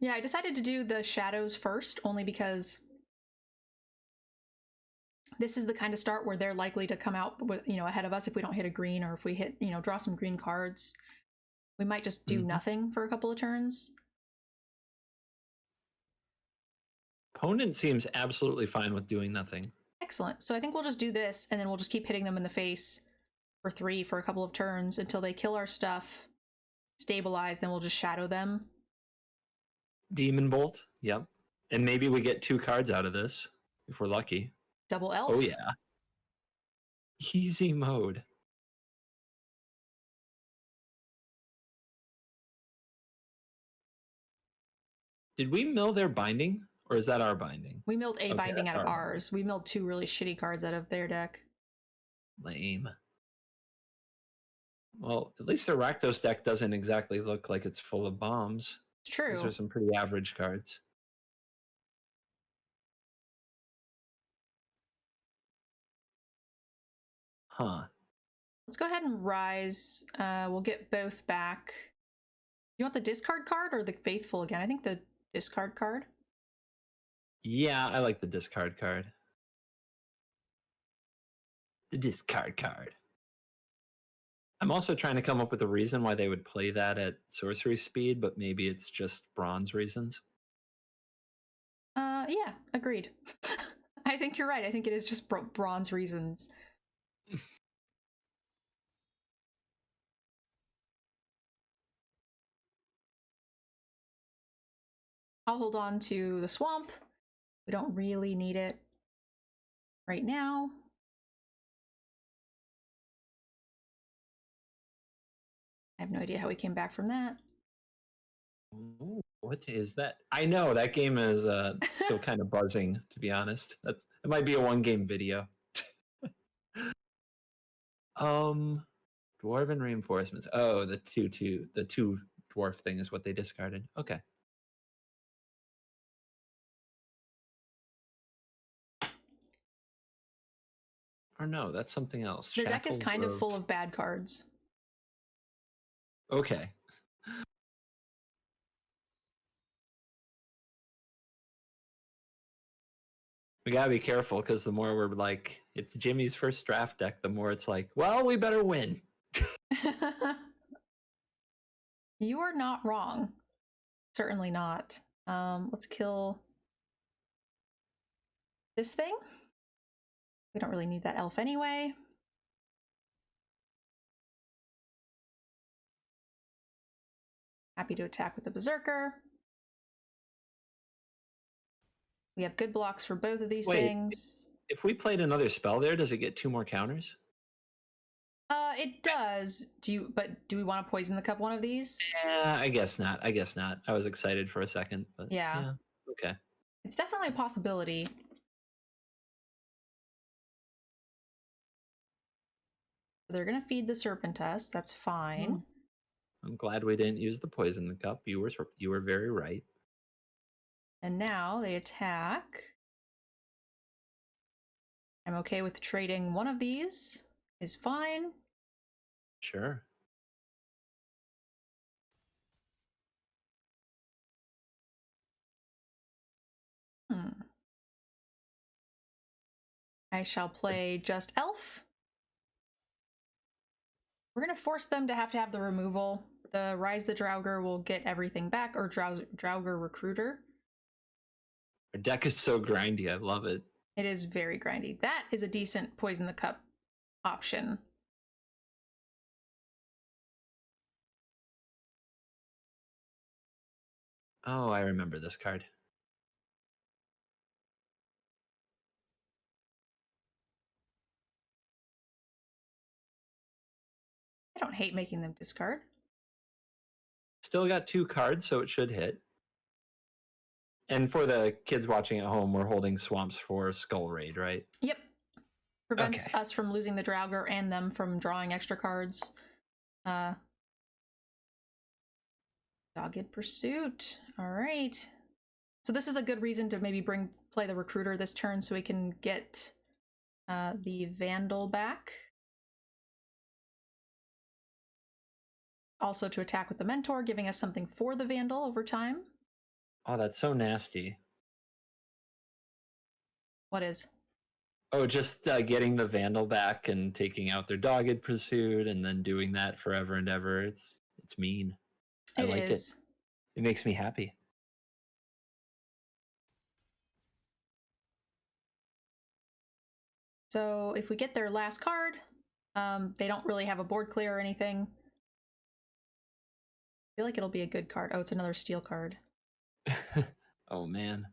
Yeah, I decided to do the shadows first, only because this is the kind of start where they're likely to come out with, ahead of us if we don't hit a green, or if we hit, draw some green cards. We might just do nothing for a couple of turns. Opponent seems absolutely fine with doing nothing. Excellent. So I think we'll just do this, and then we'll just keep hitting them in the face for 3 for a couple of turns until they kill our stuff, stabilize, then we'll just shadow them. Demon Bolt, yep. And maybe we get 2 cards out of this, if we're lucky. Double Elf. Oh yeah. Easy mode. Did we mill their binding? Or is that our binding? We milled a binding out of ours. We milled 2 really shitty cards out of their deck. Lame. Well, at least their Rakdos deck doesn't exactly look like it's full of bombs. It's true. Those are some pretty average cards. Huh. Let's go ahead and Rise. We'll get both back. You want the discard card or the Faithful again? I think the discard card. Yeah, I like the discard card. The discard card. I'm also trying to come up with a reason why they would play that at sorcery speed, but maybe it's just bronze reasons. Yeah, agreed. I think you're right. I think it is just bronze reasons. I'll hold on to the swamp. We don't really need it right now. I have no idea how we came back from that. Ooh, what is that? I know that game is still kind of buzzing, to be honest. It might be a 1-game video. Dwarven reinforcements. Oh, the two dwarf thing is what they discarded. Okay. Or no, that's something else. Their deck is kind of full of bad cards. Okay. We gotta be careful, because the more we're like, it's Jimmy's first draft deck, the more it's like, well, we better win. You are not wrong. Certainly not. Let's kill this thing. We don't really need that elf anyway. Happy to attack with the Berserker. We have good blocks for both of these things. If we played another spell there, does it get 2 more counters? It does. Do we want to poison the cup one of these? Yeah, I guess not. I was excited for a second, but yeah. Okay. It's definitely a possibility. They're gonna feed the Serpentess. That's fine. I'm glad we didn't use the poison the cup. You were very right. And now they attack. I'm okay with trading one of these. Is fine. Sure. I shall play just Elf. We're going to force them to have the removal. The Rise the Draugr will get everything back, or Draugr Recruiter. Our deck is so grindy. I love it. It is very grindy. That is a decent Poison the Cup option. Oh, I remember this card. I don't hate making them discard. Still got 2 cards, so it should hit. And for the kids watching at home, we're holding Swamps for Skull Raid, right? Yep. Prevents us from losing the Draugr and them from drawing extra cards. Dogged Pursuit. All right. So this is a good reason to maybe play the Recruiter this turn so we can get the Vandal back. Also to attack with the Mentor, giving us something for the Vandal over time. Oh, that's so nasty. What is? Oh, just getting the Vandal back and taking out their Dogged Pursuit and then doing that forever and ever. It's mean. I like it. It makes me happy. So if we get their last card, they don't really have a board clear or anything. I feel like it'll be a good card. Oh, it's another steel card. Oh, man.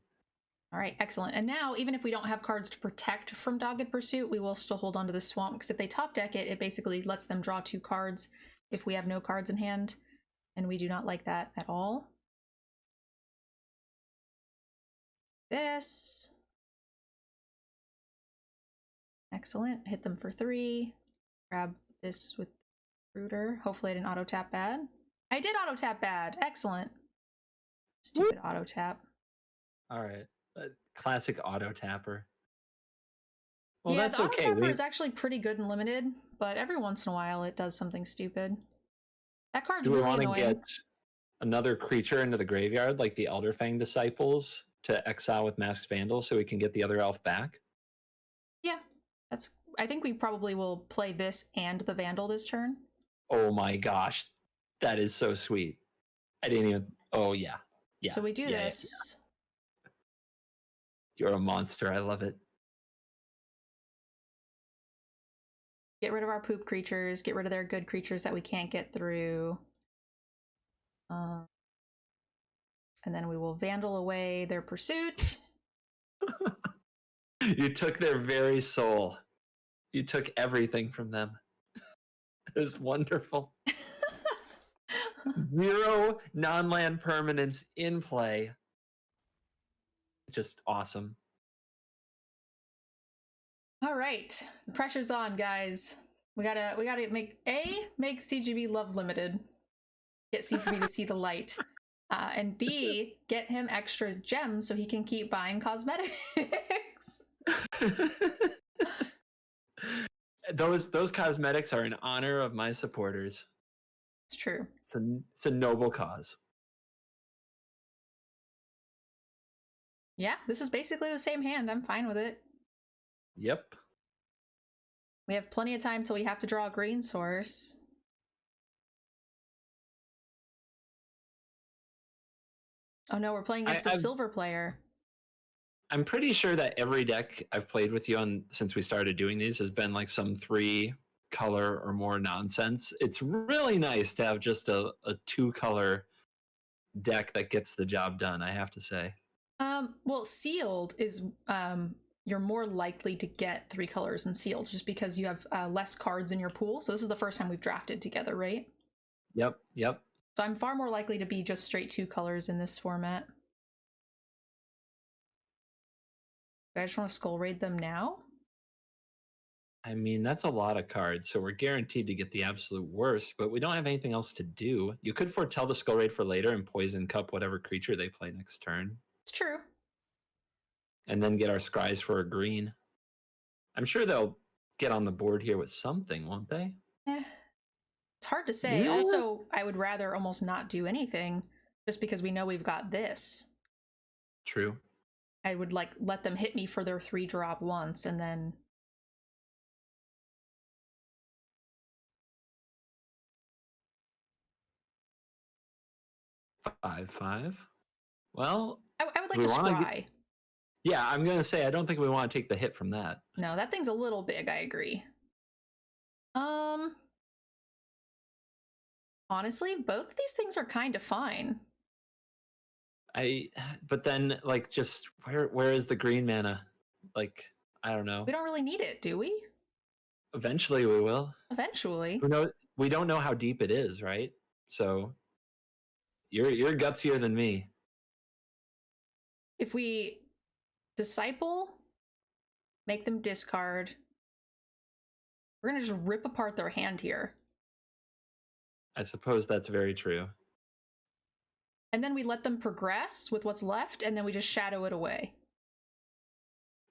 All right, excellent. And now, even if we don't have cards to protect from Dogged Pursuit, we will still hold on to the Swamp, because if they top deck it, it basically lets them draw 2 cards if we have no cards in hand, and we do not like that at all. This. Excellent. Hit them for 3. Grab this with Rooter. Hopefully I didn't auto-tap bad. I did auto-tap bad. Excellent. Stupid auto-tap. All right. Classic auto-tapper. Well, yeah, that's the okay. auto-tapper is actually pretty good and limited, but every once in a while it does something stupid. That card's really annoying. Do we want to get another creature into the graveyard, like the Elderfang Disciples, to exile with Masked Vandal so we can get the other elf back? Yeah, I think we probably will play this and the Vandal this turn. Oh my gosh, that is so sweet. I didn't even. Oh yeah, yeah. So we do this. Yeah. You're a monster. I love it. Get rid of our poop creatures. Get rid of their good creatures that we can't get through. And then we will Vandal away their Pursuit. You took their very soul. You took everything from them. It was wonderful. 0 non-land permanents in play. Just awesome. All right, the pressure's on, guys. We gotta make CGB love limited. Get CGB to see the light, and B, get him extra gems so he can keep buying cosmetics. Those cosmetics are in honor of my supporters. It's true. It's a noble cause. Yeah, this is basically the same hand. I'm fine with it. Yep. We have plenty of time till we have to draw a green source. Oh no, we're playing against a silver player. I'm pretty sure that every deck I've played with you on since we started doing these has been like some 3 color or more nonsense. It's really nice to have just a 2 color deck that gets the job done, I have to say. Well, sealed is you're more likely to get 3 colors in sealed just because you have less cards in your pool. So this is the first time we've drafted together, right? Yep. So I'm far more likely to be just straight 2 colors in this format. I just want to skull raid them now. I mean, that's a lot of cards, so we're guaranteed to get the absolute worst, but we don't have anything else to do. You could foretell the skull raid for later and poison cup whatever creature they play next turn. It's true. And then get our scries for a green. I'm sure they'll get on the board here with something, won't they? It's hard to say. Yeah. Also, I would rather almost not do anything just because we know we've got this. True. I would like let them hit me for their 3-drop once and then... Five. Well, I would like to scry. Yeah, I'm going to say I don't think we want to take the hit from that. No, that thing's a little big, I agree. Honestly, both of these things are kind of fine. But then, like, just where is the green mana? Like, I don't know. We don't really need it, do we? Eventually we will. Eventually. We don't know how deep it is, right? So you're gutsier than me. If we disciple, make them discard, we're gonna just rip apart their hand here. I suppose that's very true. And then we let them progress with what's left, and then we just shadow it away.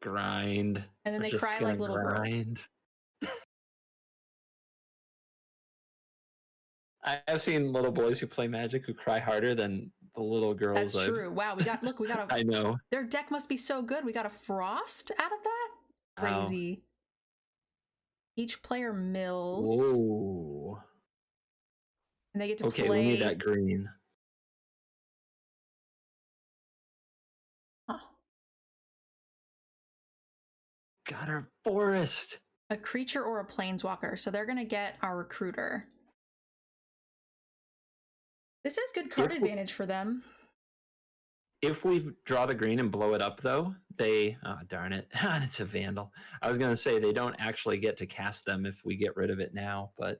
Grind. And then We're they just cry gonna like little girls. grind. I've seen little boys who play Magic who cry harder than the little girls. That's true. Wow, we got a I know. Their deck must be so good. We got a Frost out of that? Crazy. Wow. Each player mills. Whoa. And they get to play. Okay, we need that green. Huh. Got our forest. A creature or a planeswalker. So they're going to get our recruiter. This is good card advantage for them. If we draw the green and blow it up, though, they... Oh, darn it. It's a Vandal. I was going to say they don't actually get to cast them if we get rid of it now, but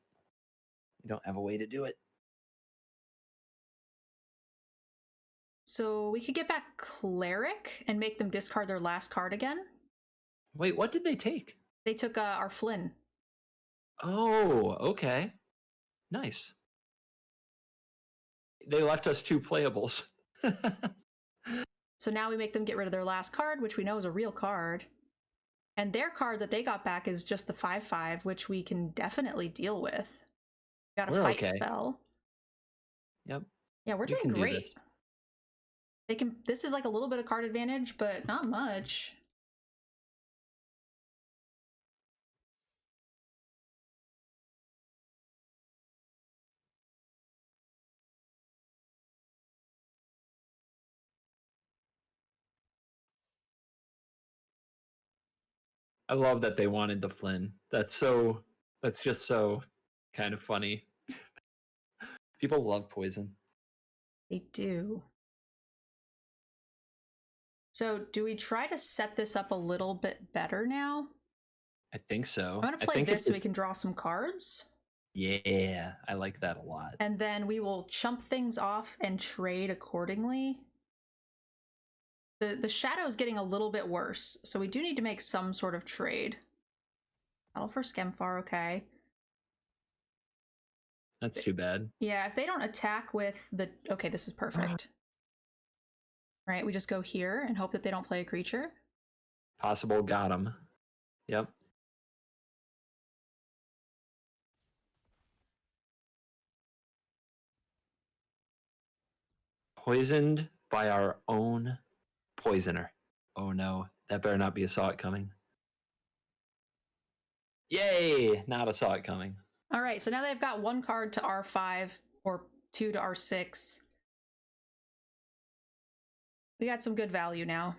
we don't have a way to do it. So we could get back Cleric and make them discard their last card again. Wait, what did they take? They took our Flynn. Oh, okay. Nice. They left us 2 playables. So now we make them get rid of their last card, which we know is a real card. And their card that they got back is just the 5/5, which we can definitely deal with. Got a fight spell. Yep. Yeah, we're doing great. They can. This is like a little bit of card advantage, but not much. I love that they wanted the Flynn. That's just so kind of funny. People love poison. They do. So do we try to set this up a little bit better now? I think so. I'm going to play this so we can draw some cards. Yeah, I like that a lot. And then we will chump things off and trade accordingly. The shadow is getting a little bit worse, so we do need to make some sort of trade. Battle for Skemfar, okay. That's too bad. Yeah, if they don't attack with the... Okay, this is perfect. Right, we just go here and hope that they don't play a creature. Possible, got him. Yep. Poisoned by our own poisoner. Oh no, that better not be a Saw It Coming. Yay, not a Saw It Coming. All right, so now they've got 1 card to R5 or 2 to R6. We got some good value now.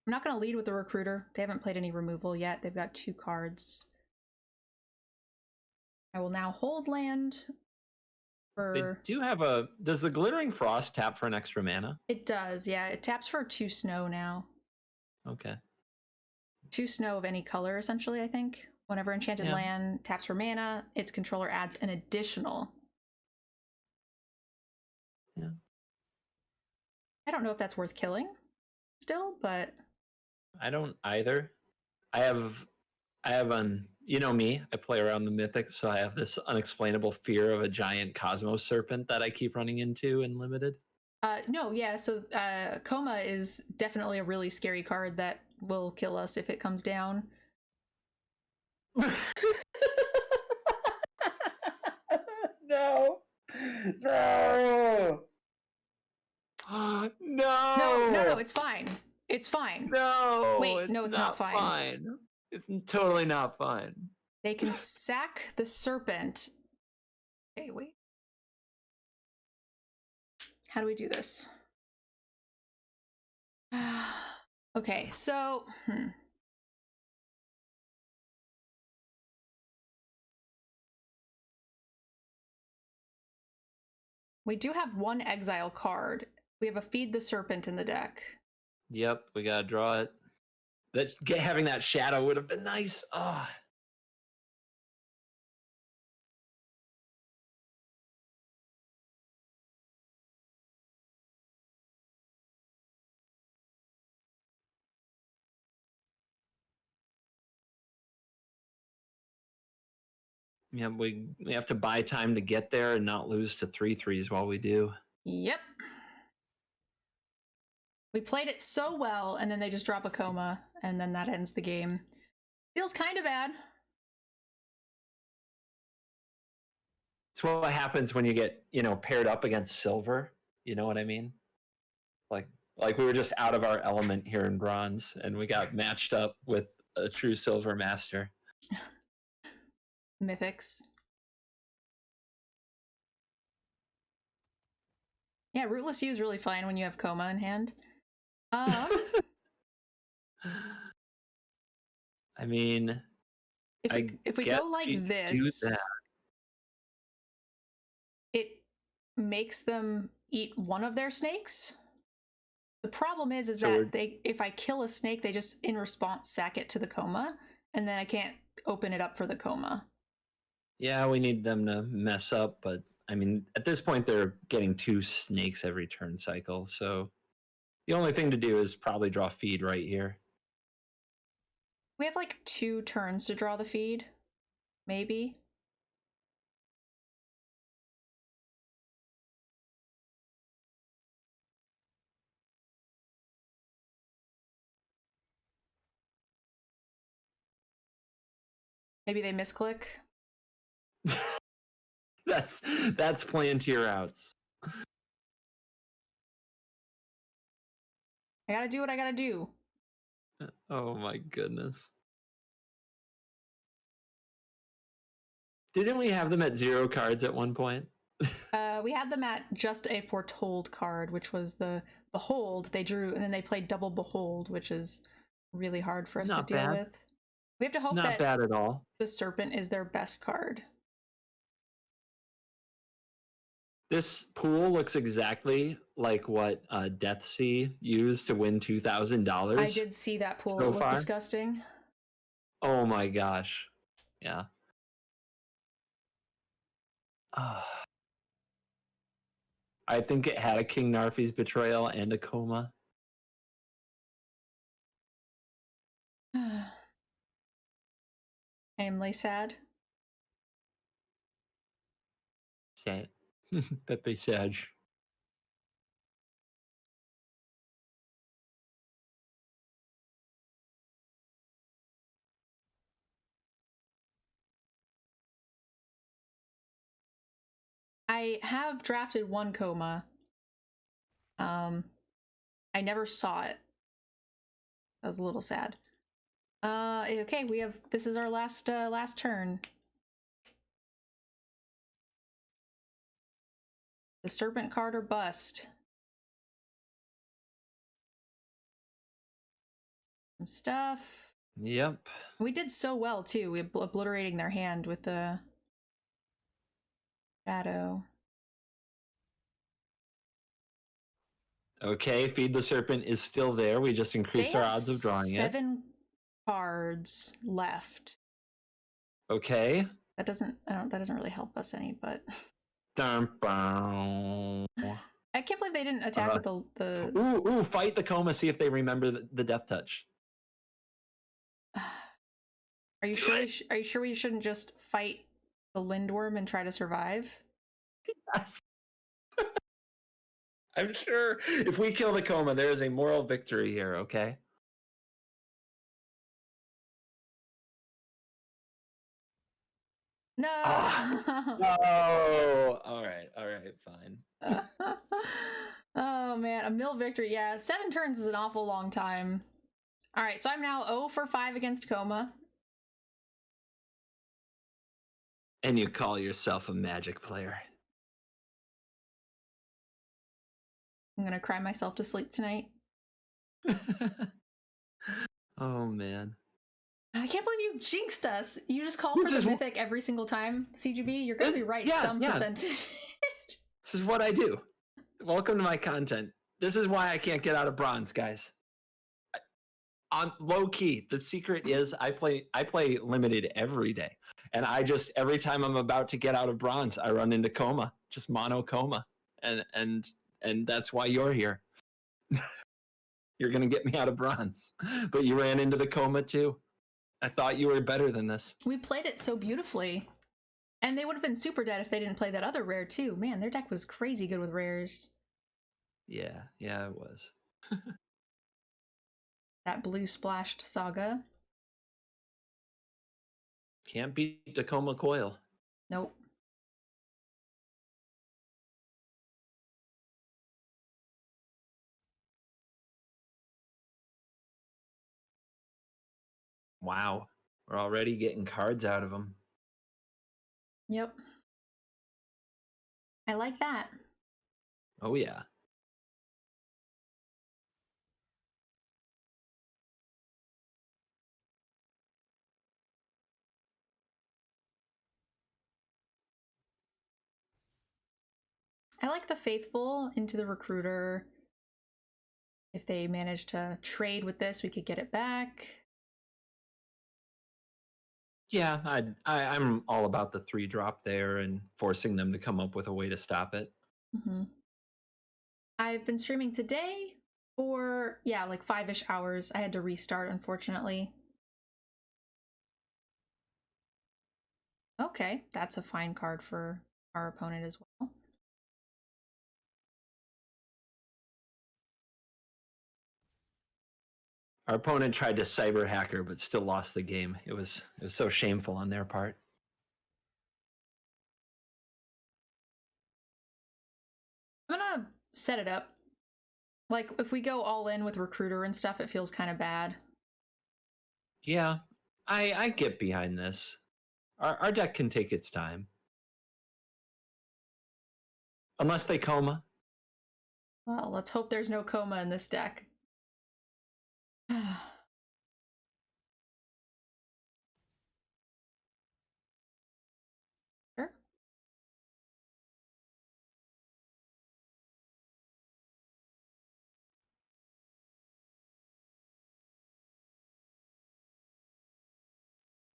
I'm not going to lead with the recruiter. They haven't played any removal yet. They've got 2 cards. I will now hold land. They do have a... Does the Glittering Frost tap for an extra mana? It does, yeah. It taps for 2 snow now. Okay. 2 snow of any color, essentially, I think. Whenever enchanted land taps for mana, its controller adds an additional. Yeah. I don't know if that's worth killing still, but... I don't either. I have you know me, I play around the Mythic, so I have this unexplainable fear of a giant Cosmos Serpent that I keep running into in Limited. No, yeah, so Coma is definitely a really scary card that will kill us if it comes down. No. No. No. No, it's fine. It's fine. No. Wait, no, it's not fine. It's totally not fine. They can sack the serpent. Okay, wait. How do we do this? Okay, so... We do have 1 exile card. We have a Feed the Serpent in the deck. Yep, we gotta draw it. Having that shadow would have been nice. Oh. Yeah, we have to buy time to get there and not lose to 3-3s while we do. Yep. We played it so well, and then they just drop a coma, and then that ends the game. Feels kind of bad. It's what happens when you get, paired up against silver. You know what I mean? Like we were just out of our element here in bronze, and we got matched up with a true silver master. Mythics. Yeah, Rootless U is really fine when you have coma in hand. I mean, if we go like this, it makes them eat one of their snakes. The problem is so that if I kill a snake, they just in response sack it to the coma, and then I can't open it up for the coma. Yeah, we need them to mess up, but I mean, at this point, they're getting 2 snakes every turn cycle, so the only thing to do is probably draw feed right here. We have like 2 turns to draw the feed, maybe. Maybe they misclick. That's playing to your outs. I gotta do what I gotta do. Oh my goodness. Didn't we have them at 0 cards at one point? We had them at just a foretold card, which was the Behold they drew, and then they played double Behold, which is really hard for us to deal with. We have to hope that bad at all. The Serpent is their best card. This pool looks exactly like what Deathsea used to win $2,000. I did see that pool. It looked disgusting. Oh my gosh. Yeah. I think it had a King Narfi's Betrayal and a coma. I am sad. Sad. Pepe Sage. I have drafted 1 coma. I never saw it. That was a little sad. Okay, this is our last turn. The Serpent card or bust. Some stuff. Yep. We did so well too. We obliterating their hand with the shadow. Okay, Feed the Serpent is still there. We just increased our odds of drawing 7 cards left. Okay. That doesn't really help us any, but I can't believe they didn't attack with the Ooh, fight the coma, see if they remember the death touch. Are you sure we shouldn't just fight the Lindworm and try to survive? Yes. I'm sure if we kill the coma, there is a moral victory here, okay? No. No. All right, fine. Oh man, a mill victory. Yeah, 7 turns is an awful long time. All right, so I'm now 0 for 5 against coma. And you call yourself a Magic player. I'm gonna cry myself to sleep tonight. Oh man. I can't believe you jinxed us. You just call for the mythic every single time, CGB. You're gonna be right some percentage. This is what I do. Welcome to my content. This is why I can't get out of bronze, guys. On low key, the secret is I play limited every day, and every time I'm about to get out of bronze, I run into coma, just mono coma, and that's why you're here. You're gonna get me out of bronze, but you ran into the coma too. I thought you were better than this. We played it so beautifully. And they would have been super dead if they didn't play that other rare too. Man, their deck was crazy good with rares. Yeah, it was. That blue splashed Saga. Can't beat Tacoma Coil. Nope. Wow, we're already getting cards out of them. Yep. I like that. Oh yeah. I like the Faithful into the Recruiter. If they manage to trade with this, we could get it back. Yeah, I'm all about the 3-drop there and forcing them to come up with a way to stop it. I've been streaming today for, yeah, like 5-ish hours. I had to restart, unfortunately. Okay, that's a fine card for our opponent as well. Our opponent tried to cyber hacker, but still lost the game. It was so shameful on their part. I'm gonna set it up. Like, if we go all in with Recruiter and stuff, it feels kind of bad. Yeah, I get behind this. Our deck can take its time. Unless they coma. Well, let's hope there's no coma in this deck. Sure.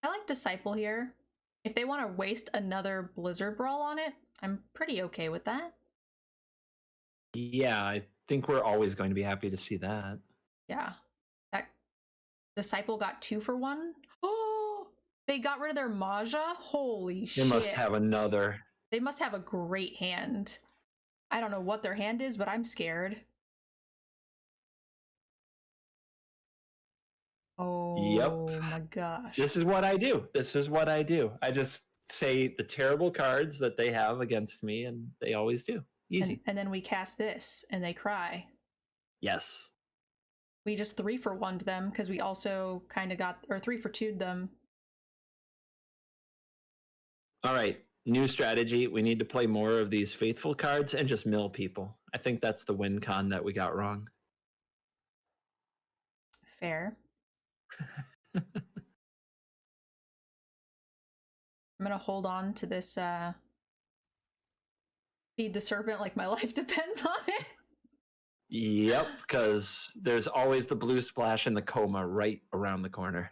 I like Disciple here. If they want to waste another Blizzard Brawl on it, I'm pretty okay with that. Yeah, I think we're always going to be happy to see that. Yeah. That Disciple got 2 for 1. Oh, they got rid of their Maja? Holy shit. They must have another. They must have a great hand. I don't know what their hand is, but I'm scared. Oh Yep. My gosh. This is what I do. I just say the terrible cards that they have against me, and they always do. Easy. And then we cast this, and they cry. Yes. We just 3 for 1'd them, because we also kind of got, or 3 for 2'd them. All right. New strategy. We need to play more of these faithful cards and just mill people. I think that's the win con that we got wrong. Fair. I'm gonna hold on to this feed the serpent like my life depends on it. Yep, because there's always the blue splash and the coma right around the corner.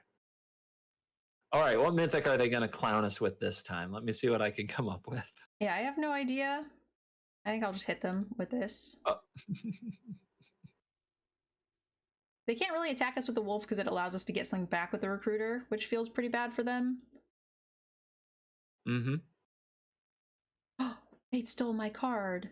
All right, what mythic are they going to clown us with this time? Let me see what I can come up with. Yeah, I have no idea. I think I'll just hit them with this. Oh. They can't really attack us with the wolf because it allows us to get something back with the recruiter, which feels pretty bad for them. Mm-hmm. Oh, they stole my card.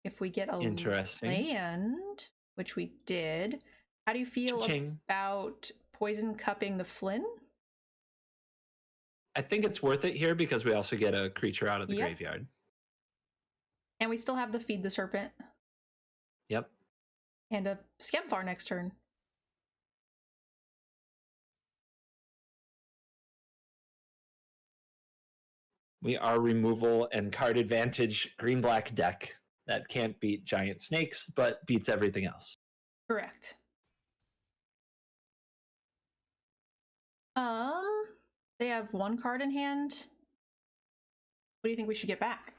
If we get a land, which we did, how do you feel about poison cupping the Flynn? I think it's worth it here because we also get a creature out of the graveyard. And we still have the Feed the Serpent. Yep. And a Skemfar next turn. We are removal and card advantage green-black deck that can't beat giant snakes, but beats everything else. Correct. They have 1 card in hand. What do you think we should get back?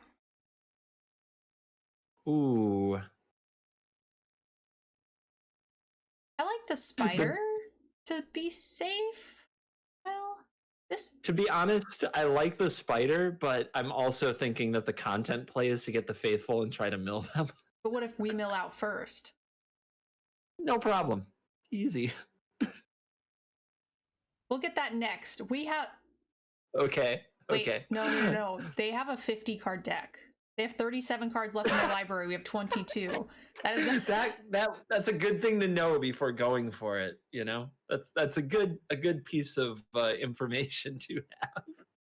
Ooh. I like the spider to be safe. Well, this... To be honest, I like the spider, but I'm also thinking that the content play is to get the faithful and try to mill them. But what if we mill out first? No problem. Easy. We'll get that next. We have... Okay. Wait, Okay. no. They have a 50 card deck. They have 37 cards left in their library. We have 22. That is that's a good thing to know before going for it. You know, that's a good piece of information to have.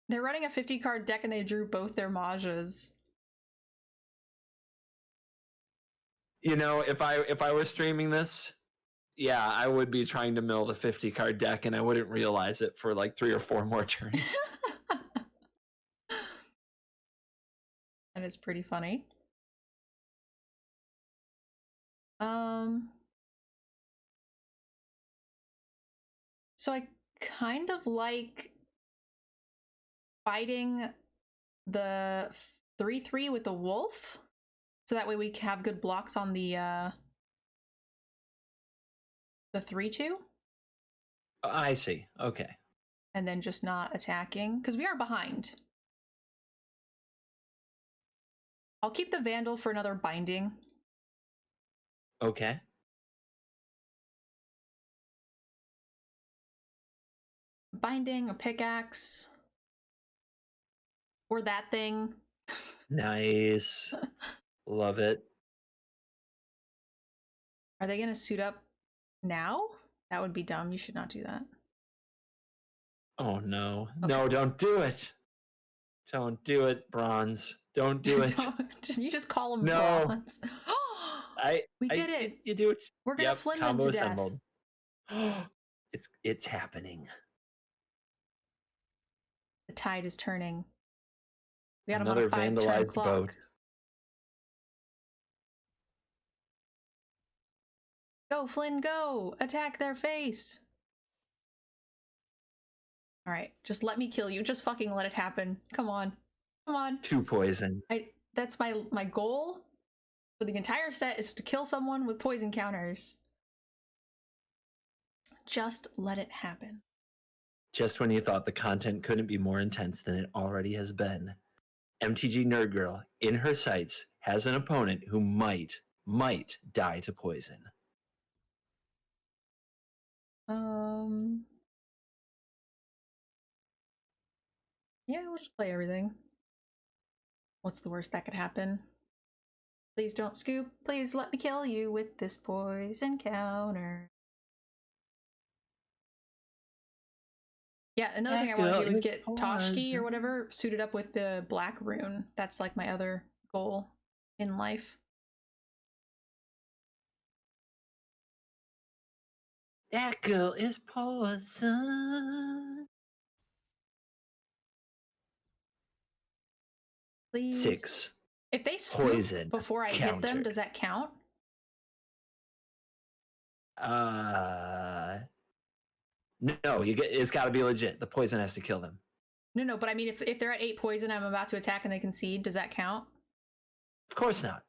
They're running a 50 card deck and they drew both their Majas. You know, if I were streaming this, yeah, I would be trying to mill the 50 card deck, and I wouldn't realize it for like 3 or 4 more turns. That is pretty funny. So I kind of like fighting the 3/3 with the wolf, so that way we have good blocks on the 3/2. I see. Okay. And then just not attacking, because we are behind. I'll keep the Vandal for another binding. Okay. Binding, a pickaxe, or that thing. Nice. Love it. Are they gonna suit up now? That would be dumb. You should not do that. Oh no. Okay. No, don't do it. Don't do it, Bronze. Don't do it. You just call them No. Bronze. We did it. You do it. We're gonna Flynn them to assembled. death. It's happening. The tide is turning. We got Another them on a 5-turn vandalized clock. boat. Go, Flynn, go! Attack their face! Alright, just let me kill you. Just fucking let it happen. Come on. Come on. 2 poison. That's my goal for the entire set, is to kill someone with poison counters. Just let it happen. Just when you thought the content couldn't be more intense than it already has been, Mtgnerdgirl, in her sights, has an opponent who might die to poison. Yeah, we'll just play everything. What's the worst that could happen? Please don't scoop. Please let me kill you with this poison counter. Yeah, another thing I want to do is get Toshki or whatever suited up with the black rune. That's like my other goal in life. That girl is poison. Please. 6. If they scoop Poison before I hit them, does that count? No, it's got to be legit. The poison has to kill them. No, but I mean, if they're at 8 poison, I'm about to attack and they concede, does that count? Of course not.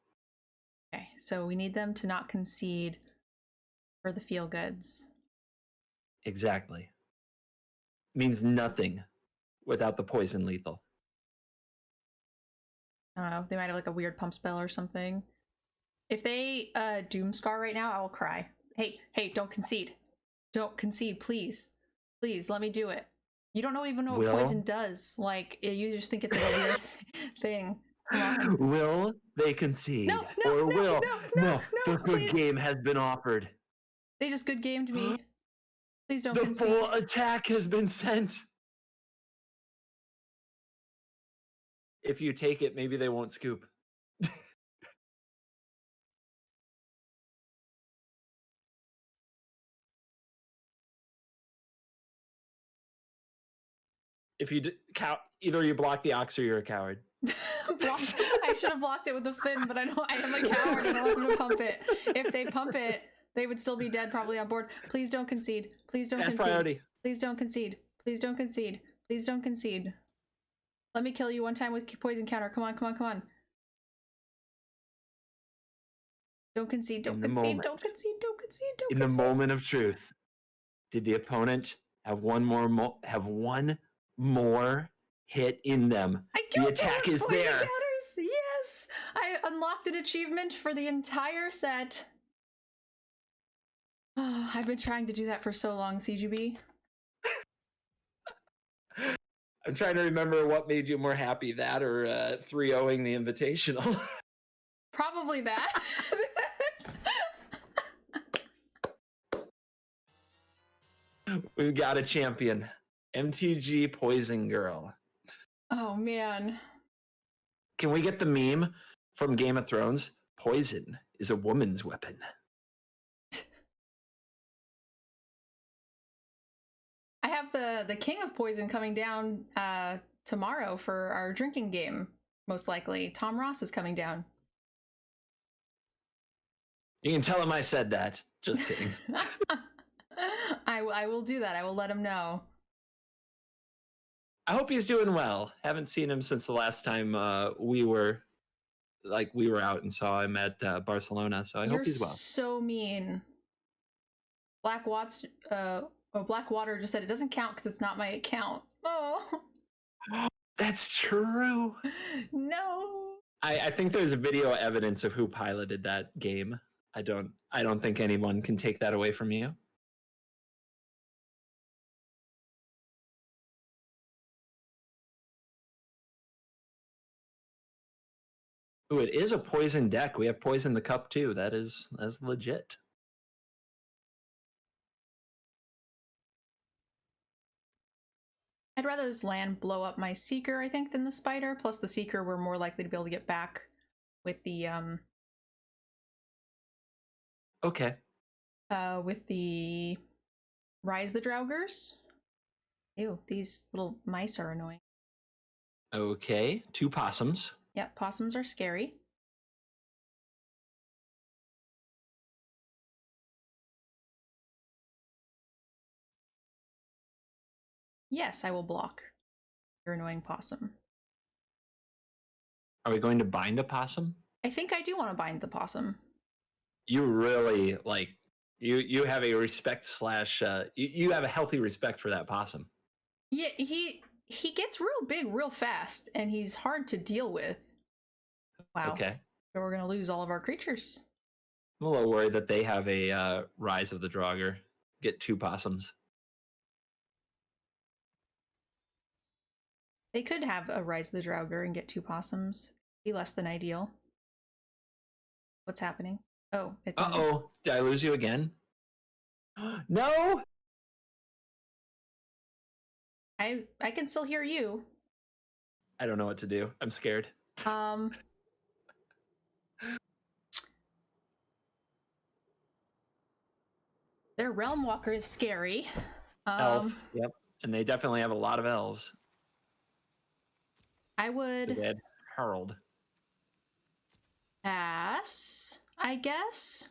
Okay, so we need them to not concede for the feel goods. Exactly. Means nothing without the poison lethal. I don't know, they might have like a weird pump spell or something. If they Doomscar right now, I will cry. Hey, don't concede. Don't concede, please. Please, let me do it. You don't even know what poison does. Like, you just think it's like a weird thing. Come on. Will they concede? No, the good please. Game has been offered. They just good gamed me. Please don't concede. The full attack has been sent. If you take it, maybe they won't scoop. If you either you block the ox or you're a coward. I should have blocked it with the fin, but I am a coward and I want them to pump it. If they pump it, they would still be dead, probably on board. Please don't concede. Please don't concede. Priority. Please don't concede. Please don't concede. Please don't concede. Let me kill you one time with poison counter. Come on. Don't concede. Don't concede. Don't concede. In the moment of truth, did the opponent have one more hit in them? The attack is there. Counters. Yes, I unlocked an achievement for the entire set. Oh, I've been trying to do that for so long, CGB. I'm trying to remember what made you more happy, that or 3-0ing the Invitational. Probably that. We've got a champion. MTG Poison Girl. Oh, man. Can we get the meme from Game of Thrones? Poison is a woman's weapon. I have the King of Poison coming down tomorrow for our drinking game, most likely. Tom Ross is coming down. You can tell him I said that. Just kidding. I will do that. I will let him know. I hope he's doing well. Haven't seen him since the last time we were out and saw him at Barcelona. So I hope he's well. So mean. Blackwater just said it doesn't count because it's not my account. Oh, that's true. No. I think there's video evidence of who piloted that game. I don't think anyone can take that away from you. Ooh, it is a poison deck. We have poison the cup too. That's legit. I'd rather this land blow up my Seeker, I think, than the Spider. Plus the Seeker we're more likely to be able to get back with the Okay. With the Rise the Draugrs. Ew, these little mice are annoying. Okay, 2 possums. Yep, possums are scary. Yes, I will block your annoying possum. Are we going to bind a possum? I think I do want to bind the possum. You really, you have a respect / you have a healthy respect for that possum. Yeah, he gets real big real fast, and he's hard to deal with. Wow. Okay. So we're going to lose all of our creatures. I'm a little worried that they have a Rise of the Draugr. Get 2 possums. They could have a Rise of the Draugr and get 2 possums. Be less than ideal. What's happening? Oh, it's Uh-oh. Did I lose you again? No! I can still hear you. I don't know what to do. I'm scared. Their Realm Walker is scary. Elf. Yep. And they definitely have a lot of elves. I would Harold. pass, I guess.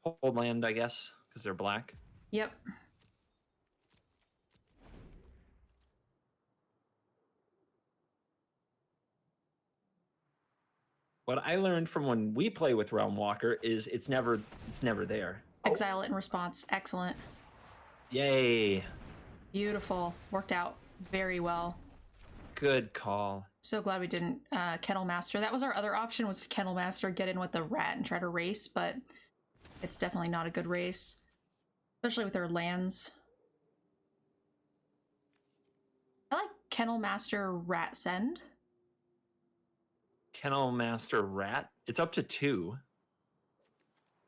Hold land, I guess, because they're black. Yep. What I learned from when we play with Realm Walker is it's never there. Exile it in response. Excellent. Yay. Beautiful. Worked out very well. Good call. So glad we didn't Kennel Master. That was our other option, was to Kennel Master, get in with the rat and try to race, but it's definitely not a good race. Especially with their lands. I like Kennel Master Rat Send. Kennel Master Rat? It's up to 2.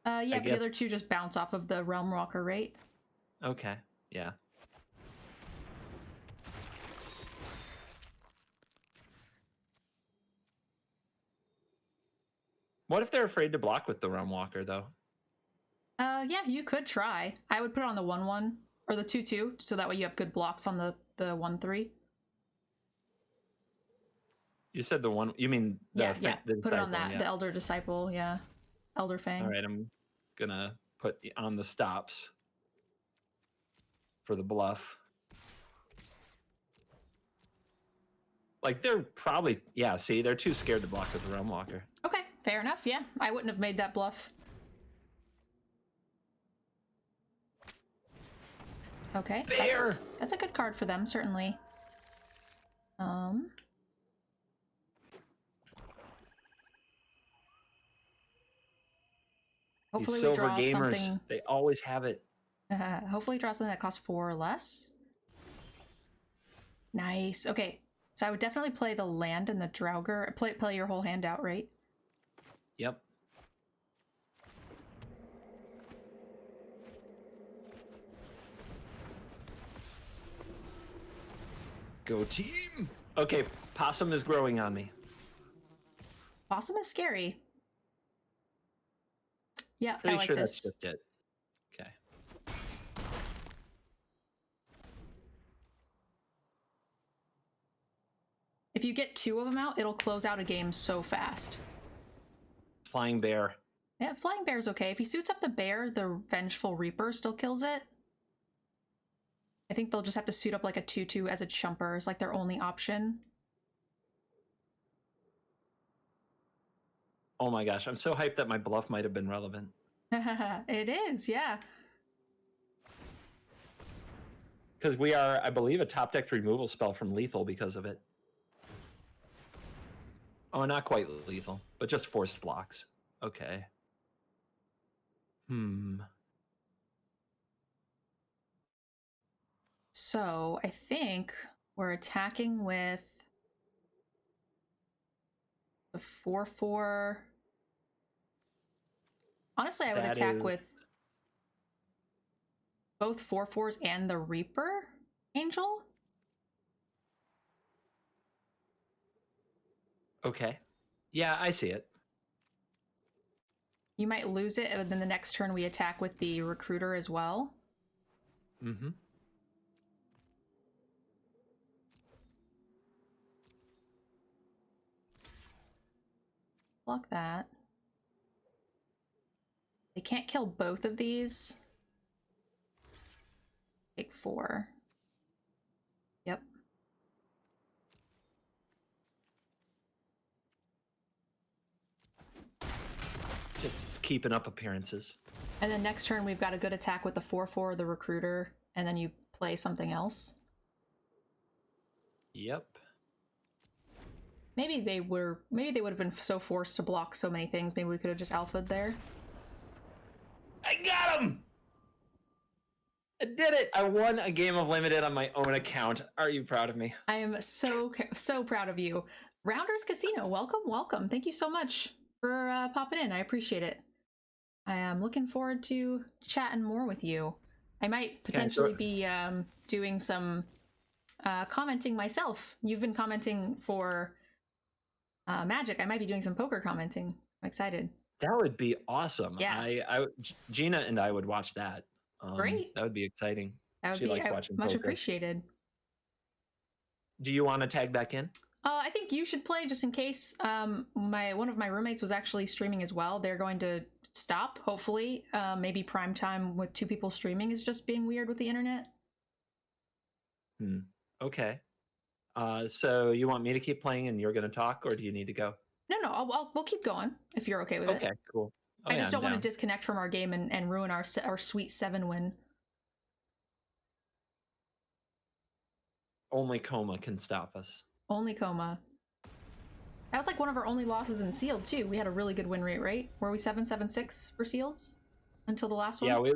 Yeah, but the other 2 just bounce off of the Realm Walker, right? Okay, yeah. What if they're afraid to block with the Realm Walker, though? Yeah, you could try. I would put it on the 1/1 or the 2/2, so that way you have good blocks on the 1/3. You said the one. You mean the yeah. The put it on disciple, that. The Elder Disciple, yeah. Elder Fang. All right, I'm gonna put on the stops for the bluff. Like they're probably see, they're too scared to block with the Realm Walker. Okay, fair enough. Yeah, I wouldn't have made that bluff. Okay, that's a good card for them, certainly. Hopefully These we silver draw gamers, something. they always have it. Hopefully draw something that costs 4 or less. Nice. Okay, so I would definitely play the land and the Draugr. Play your whole hand out, right? Yep. Go team! Okay, Possum is growing on me. Possum is scary. Yeah, Pretty I like sure this. that's just it. Okay. If you get 2 of them out, it'll close out a game so fast. Flying bear. Yeah, Flying Bear's okay. If he suits up the bear, the Vengeful Reaper still kills it. I think they'll just have to suit up like a 2/2 as a chumper is like their only option. Oh my gosh, I'm so hyped that my bluff might have been relevant. It is, yeah. Because we are, I believe, a top decked removal spell from lethal because of it. Oh, not quite lethal, but just forced blocks. Okay. So I think we're attacking with the 4/4. Honestly, I would attack with both 4/4s and the Reaper Angel. Okay. Yeah, I see it. You might lose it, and then the next turn we attack with the Recruiter as well. Mm-hmm. Block that. They can't kill both of these. Take 4. Yep. Just keeping up appearances. And then next turn we've got a good attack with the 4/4, the Recruiter, and then you play something else. Yep. Maybe they would have been so forced to block so many things. Maybe we could have just alphaed there. I got him! I did it! I won a game of Limited on my own account. Are you proud of me? I am so proud of you. Rounders Casino, welcome. Thank you so much for popping in. I appreciate it. I am looking forward to chatting more with you. I might potentially be doing some commenting myself. You've been commenting for Magic. I might be doing some poker commenting. I'm excited. That would be awesome. Yeah. Gina and I would watch that. Great. That would be exciting. That would be much appreciated. Do you want to tag back in? I think you should play just in case. One of my roommates was actually streaming as well. They're going to stop, hopefully. Maybe prime time with 2 people streaming is just being weird with the internet. Okay. So you want me to keep playing and you're going to talk, or do you need to go? No, we'll keep going if you're okay with it. Okay, cool. I just don't want to disconnect from our game and ruin our sweet 7 win. Only Coma can stop us. Only Coma. That was like one of our only losses in Sealed too. We had a really good win rate, right? Were we 7-7-6 for Seals until the last one? Yeah,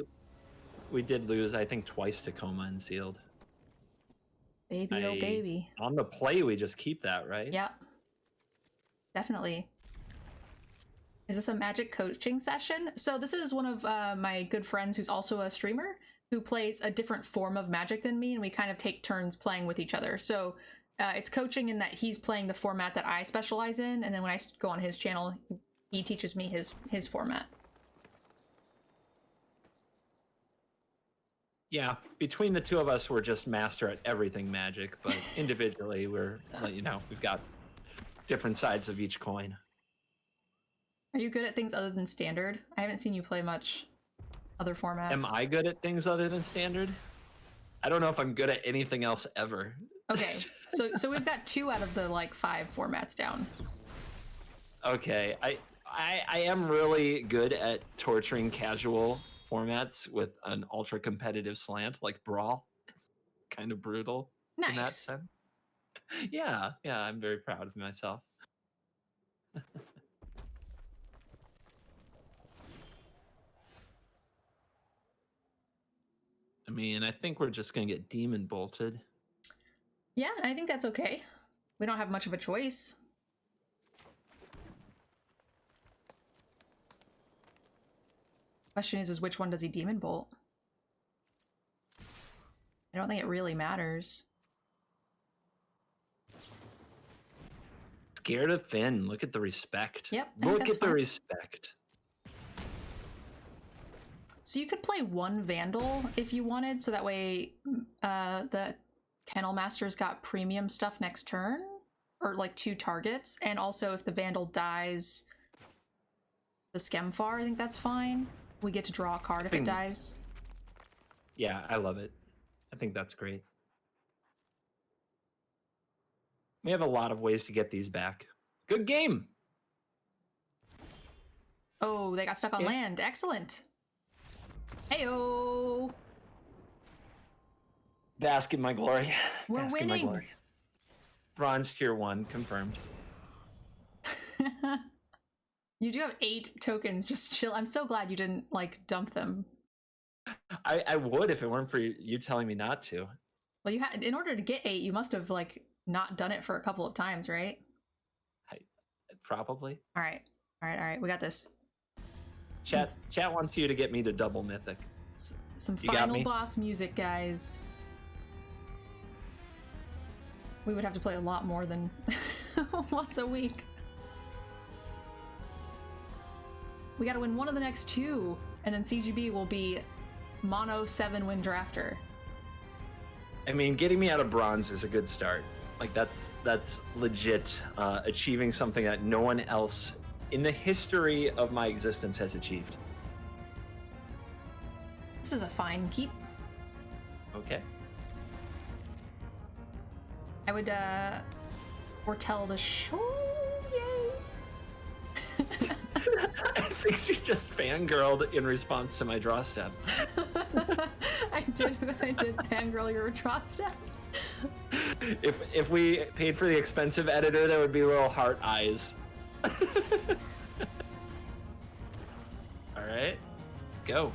we did lose, I think, twice to Coma and Sealed. Baby, oh baby. On the play, we just keep that, right? Yeah. Definitely. Is this a Magic coaching session? So this is one of my good friends who's also a streamer who plays a different form of Magic than me, and we kind of take turns playing with each other. So it's coaching in that he's playing the format that I specialize in, and then when I go on his channel, he teaches me his format. Yeah, between the 2 of us, we're just master at everything Magic, but individually, we've got different sides of each coin. Are you good at things other than Standard? I haven't seen you play much other formats. Am I good at things other than Standard? I don't know if I'm good at anything else ever. Okay, so we've got 2 out of the 5 formats down. Okay, I am really good at torturing casual formats with an ultra competitive slant like Brawl. It's kind of brutal. Nice. In that sense. Yeah, I'm very proud of myself. I mean, I think we're just gonna get demon bolted. Yeah, I think that's okay. We don't have much of a choice. Question is which one does he Demon Bolt? I don't think it really matters. Scared of Finn. Look at the respect. Yep. Look at the respect. So you could play one Vandal if you wanted, so that way the Kennel Master's got premium stuff next turn, or like 2 targets, and also if the Vandal dies the Skemfar, I think that's fine. We get to draw a card if it dies. Yeah, I love it. I think that's great. We have a lot of ways to get these back. Good game. Oh, they got stuck on land. Excellent. Heyo. Bask in my glory. We're Bask winning. In my glory. Bronze tier 1 confirmed. You do have 8 tokens. Just chill. I'm so glad you didn't like dump them. I would if it weren't for you telling me not to. Well, you had, in order to get 8, you must have like not done it for a couple of times, right? Probably. All right. We got this. Chat wants you to get me to double mythic. Some final boss music, guys. We would have to play a lot more than once a week. We gotta win one of the next 2, and then CGB will be mono 7-win drafter. I mean, getting me out of bronze is a good start. Like that's legit achieving something that no one else in the history of my existence has achieved. This is a fine keep. Okay. I would foretell the show. Yay! I think she just fangirled in response to my draw step. I did fangirl your draw step. If we paid for the expensive editor, there would be little heart eyes. All right, go.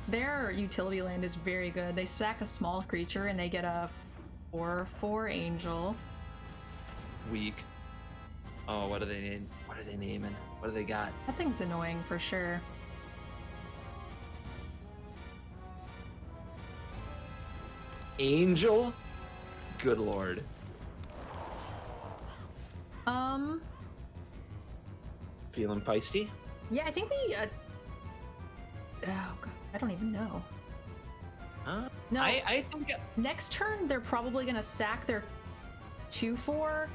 Their utility land is very good. They stack a small creature and they get a 4/4 angel. Weak. Oh, what are they naming? What are they naming? What do they got? That thing's annoying for sure. Angel? Good lord. Feeling feisty? Yeah, I think we oh god, I don't even know. Huh? No, I think next turn they're probably gonna sack their 2/4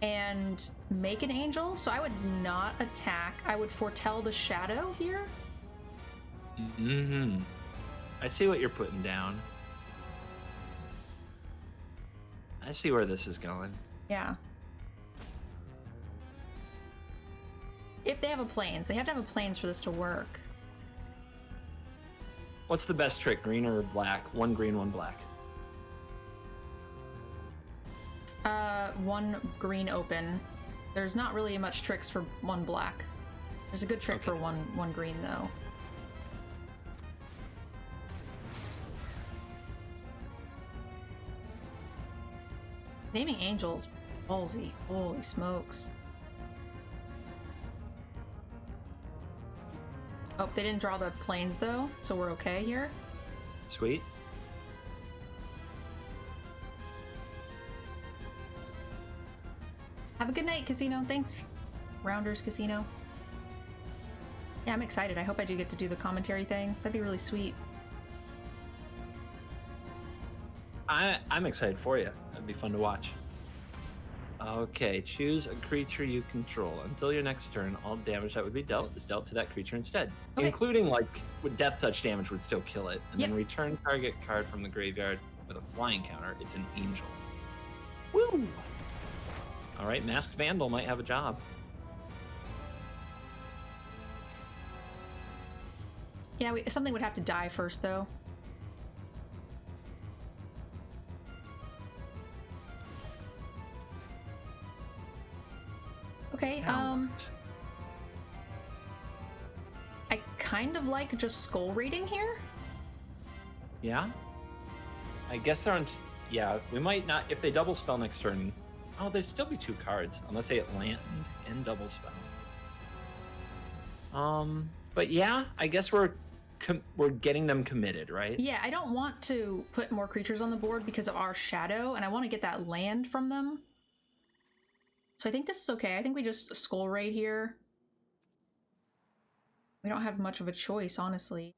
and make an angel, so I would not attack. I would foretell the shadow here. Mm-hmm. I see what you're putting down. I see where this is going. Yeah. If they have a plains, they have to have a plains for this to work. What's the best trick, green or black? 1 green, 1 black. 1 green open. There's not really much tricks for 1 black. There's a good trick for one green though. Naming angels, ballsy. Holy smokes. Oh, they didn't draw the plains though, so we're okay here. Sweet. Have a good night, Casino. Thanks. Rounders Casino. Yeah, I'm excited. I hope I do get to do the commentary thing. That'd be really sweet. I'm excited for you. That'd be fun to watch. Okay, choose a creature you control. Until your next turn, all damage that would be dealt is dealt to that creature instead. Okay. Including, like, with death touch damage would still kill it. And then return target card from the graveyard with a flying counter. It's an angel. Woo! Alright, Masked Vandal might have a job. Yeah, something would have to die first, though. Okay, I kind of like just skull raiding here. Yeah? I guess they're on. Yeah, we might not if they double spell next turn. Oh, there'd still be 2 cards unless they hit land and double spell. But yeah, I guess we're getting them committed, right? Yeah, I don't want to put more creatures on the board because of our shadow, and I want to get that land from them. So I think this is okay. I think we just Skull Raid here. We don't have much of a choice, honestly.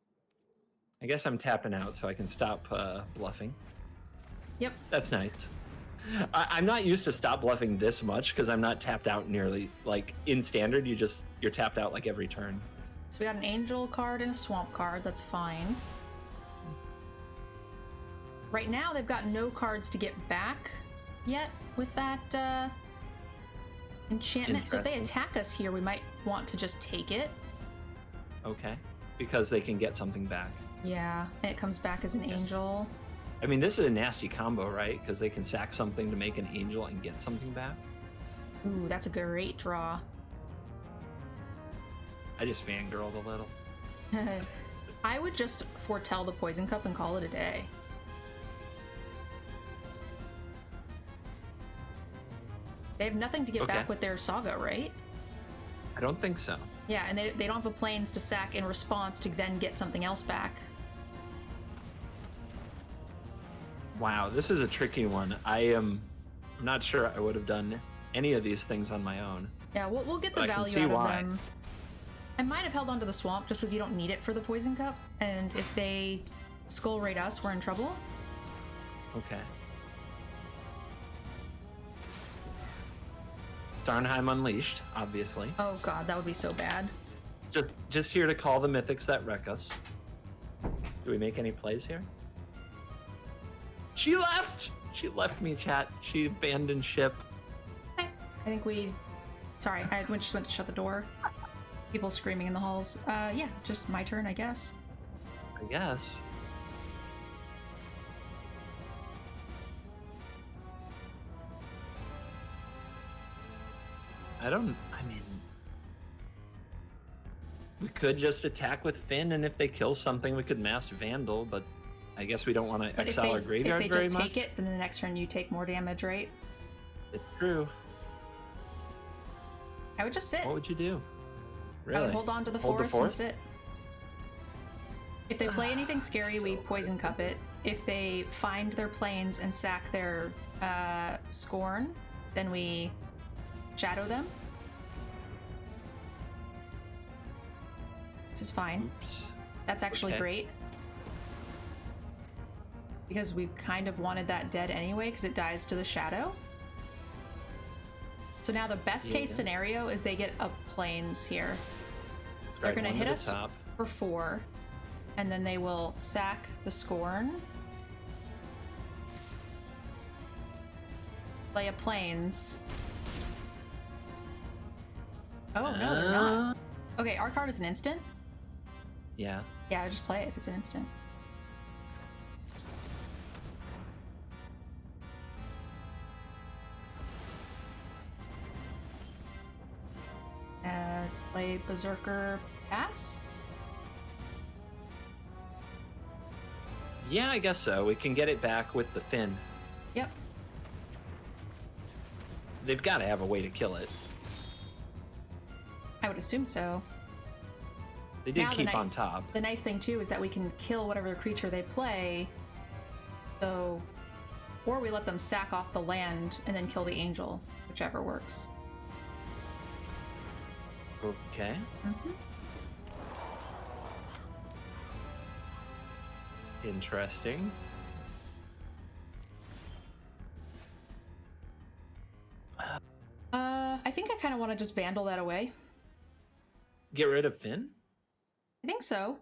I guess I'm tapping out so I can stop bluffing. Yep. That's nice. I'm not used to stop bluffing this much because I'm not tapped out nearly. Like in standard, you're tapped out like every turn. So we got an Angel card and a Swamp card. That's fine. Right now, they've got no cards to get back yet with that enchantment. So if they attack us here, we might want to just take it. Okay. Because they can get something back. Yeah, and it comes back as an angel. I mean, this is a nasty combo, right? Because they can sack something to make an angel and get something back. Ooh, that's a great draw. I just fangirled a little. I would just foretell the Poison Cup and call it a day. They have nothing to get back with their Saga, right? I don't think so. Yeah, and they don't have a planes to sack in response to then get something else back. Wow, this is a tricky one. I'm not sure I would have done any of these things on my own. Yeah, we'll get the value out of them. I might have held on to the Swamp just because you don't need it for the Poison Cup, and if they Skull Raid us, we're in trouble. Okay. Starnheim Unleashed, obviously. Oh god, that would be so bad. Just here to call the mythics that wreck us. Do we make any plays here? She left! She left me, chat. She abandoned ship. Okay. I think we... Sorry, I just went to shut the door. People screaming in the halls. Yeah, just my turn, I guess. I guess. I mean... We could just attack with Finn, and if they kill something, we could Masked Vandal, but I guess we don't want to exile our graveyard very much. If they just take it, then the next turn you take more damage, right? It's true. I would just sit. What would you do? Really? I would hold on to the forest and sit. If they play anything scary, we Poison Cup it. If they find their planes and sack their Scorn, then we shadow them. This is fine. Oops. That's actually great. Because we kind of wanted that dead anyway, because it dies to the shadow. So now the best case scenario is they get up planes here. They're going to hit us for 4, and then they will sack the Scorn, play a planes. Oh, no, they're not. Okay, our card is an instant. Yeah. Yeah, just play it if it's an instant. Play Berserker pass? Yeah, I guess so. We can get it back with the Finn. Yep. They've got to have a way to kill it. I would assume so. They did keep on top. The nice thing too is that we can kill whatever creature they play. So, or we let them sack off the land and then kill the angel, whichever works. Okay. Mm-hmm. Interesting. I think I kind of want to just Vandal that away. Get rid of Finn? I think so.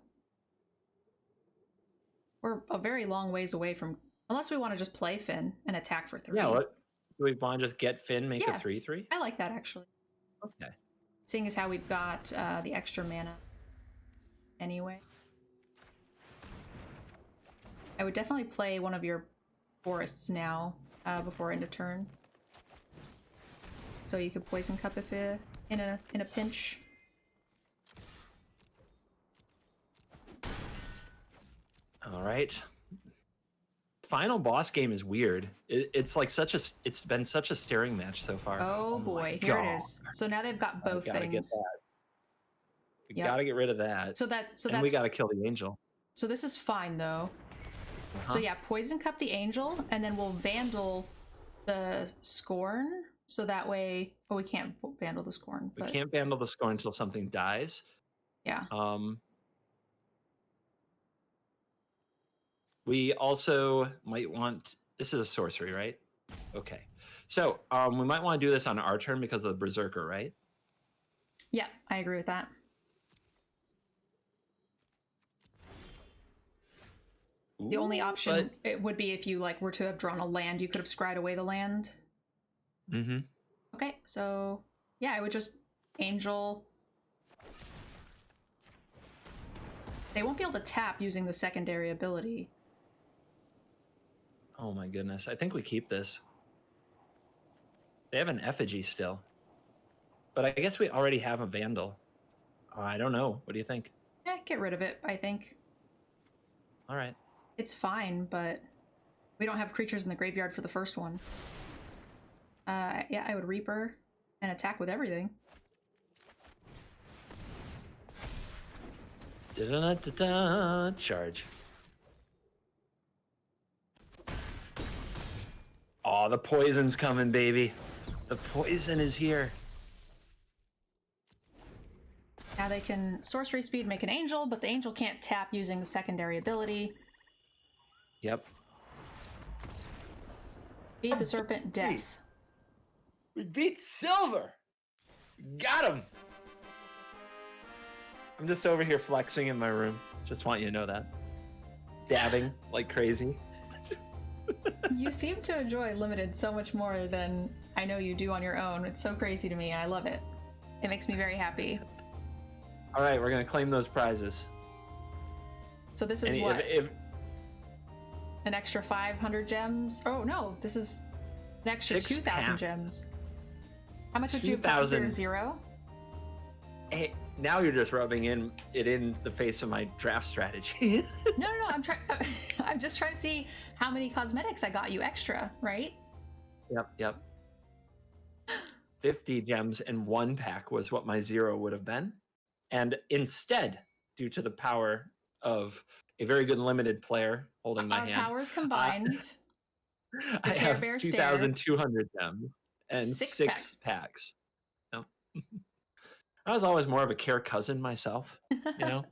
We're a very long ways away from... Unless we want to just play Finn and attack for 3. Yeah, what? Do we want to just get Finn, make a 3/3? I like that, actually. Okay. Seeing as how we've got the extra mana anyway. I would definitely play one of your forests now before end of turn. So you could Poison Cup if in a pinch. All right. final boss game is weird. It's like it's been such a staring match so far. Oh boy, here it is. So now they've got both gotta things. Get that. We Yep. gotta get rid of that. And we gotta kill the angel. So this is fine though. So yeah, poison cup the angel, and then we'll vandal the scorn. So that way, we can't vandal the scorn. We can't vandal the scorn until something dies. Yeah. We also might want. This is a sorcery, right? Okay. So we might want to do this on our turn because of the berserker, right? Yeah, I agree with that. The only option it would be if you were to have drawn a land, you could have scryed away the land. Mm-hmm. Okay, so yeah, I would just angel. They won't be able to tap using the secondary ability. Oh my goodness. I think we keep this. They have an effigy still. But I guess we already have a vandal. I don't know. What do you think? Yeah, get rid of it, I think. All right. It's fine, but we don't have creatures in the graveyard for the first one. Yeah, I would Reaper and attack with everything. Charge. Oh, the poison's coming, baby. The poison is here. Now they can sorcery speed make an angel, but the angel can't tap using the secondary ability. Yep. Feed the serpent death. We beat Silver. Got him. I'm just over here flexing in my room. Just want you to know that. Dabbing like crazy. You seem to enjoy Limited so much more than I know you do on your own. It's so crazy to me, and I love it. It makes me very happy. All right, we're going to claim those prizes. So this is an extra 500 gems? Oh, no, this is an extra 2,000 gems. How much would you put for 0? Hey, now you're just rubbing it in the face of my draft strategy. No, I'm just trying to see how many cosmetics I got you extra, right? Yep. 50 gems in one pack was what my 0 would have been. And instead, due to the power of a very good Limited player holding my hand. Our powers combined. I have 2,200 gems and 6 packs. No. I was always more of a care cousin myself, you know?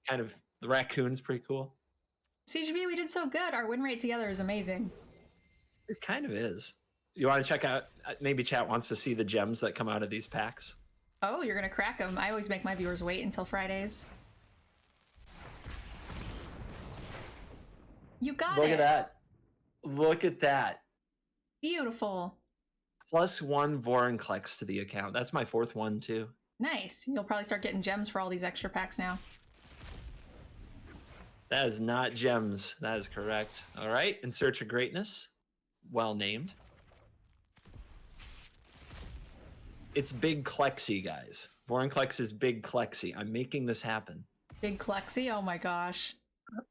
Kind of, the raccoon's pretty cool. CGB, we did so good. Our win rate together is amazing. It kind of is. You want to check out, maybe chat wants to see the gems that come out of these packs. Oh, you're going to crack them. I always make my viewers wait until Fridays. You got it. Look at that. Look at that. Beautiful. +1 Vorinclex to the account. That's my 4th one, too. Nice. You'll probably start getting gems for all these extra packs now. That is not gems. That is correct. All right. In Search of Greatness. Well named. It's Big Clexy, guys. Vorinclex is Big Clexy. I'm making this happen. Big Clexy? Oh my gosh.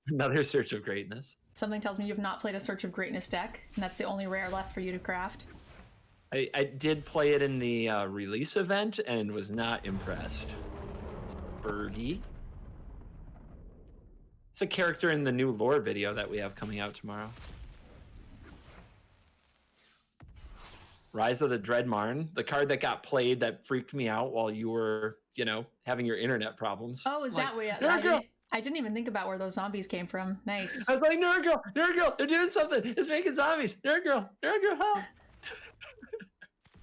Another Search of Greatness. Something tells me you've not played a Search of Greatness deck, and that's the only rare left for you to craft. I did play it in the release event and was not impressed. Birdie. It's a character in the new lore video that we have coming out tomorrow. Rise of the Dreadmarn, the card that got played that freaked me out while you were, having your internet problems. Oh, is that way? I didn't even think about where those zombies came from. Nice. I was like, Nerdgirl, they're doing something. It's making zombies. Nerdgirl, help.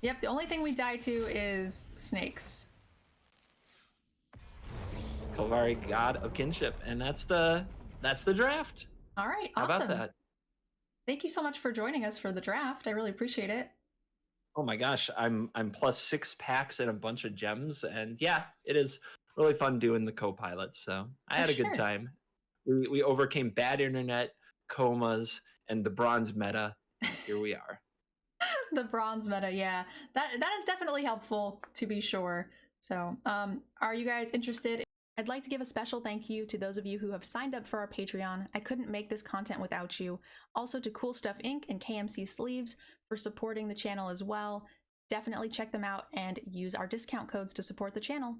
Yep, the only thing we die to is snakes. Kalvari, God of Kinship, and that's the draft. All right, How awesome. about that? Thank you so much for joining us for the draft. I really appreciate it. Oh my gosh, I'm +6 packs and a bunch of gems, and yeah, it is really fun doing the co-pilots. So I had a good time. We overcame bad internet, comas, and the bronze meta. Here we are. The bronze meta, yeah, that is definitely helpful to be sure. So, are you guys interested I'd like to give a special thank you to those of you who have signed up for our Patreon. I couldn't make this content without you. Also to Cool Stuff Inc. and KMC Sleeves for supporting the channel as well. Definitely check them out and use our discount codes to support the channel.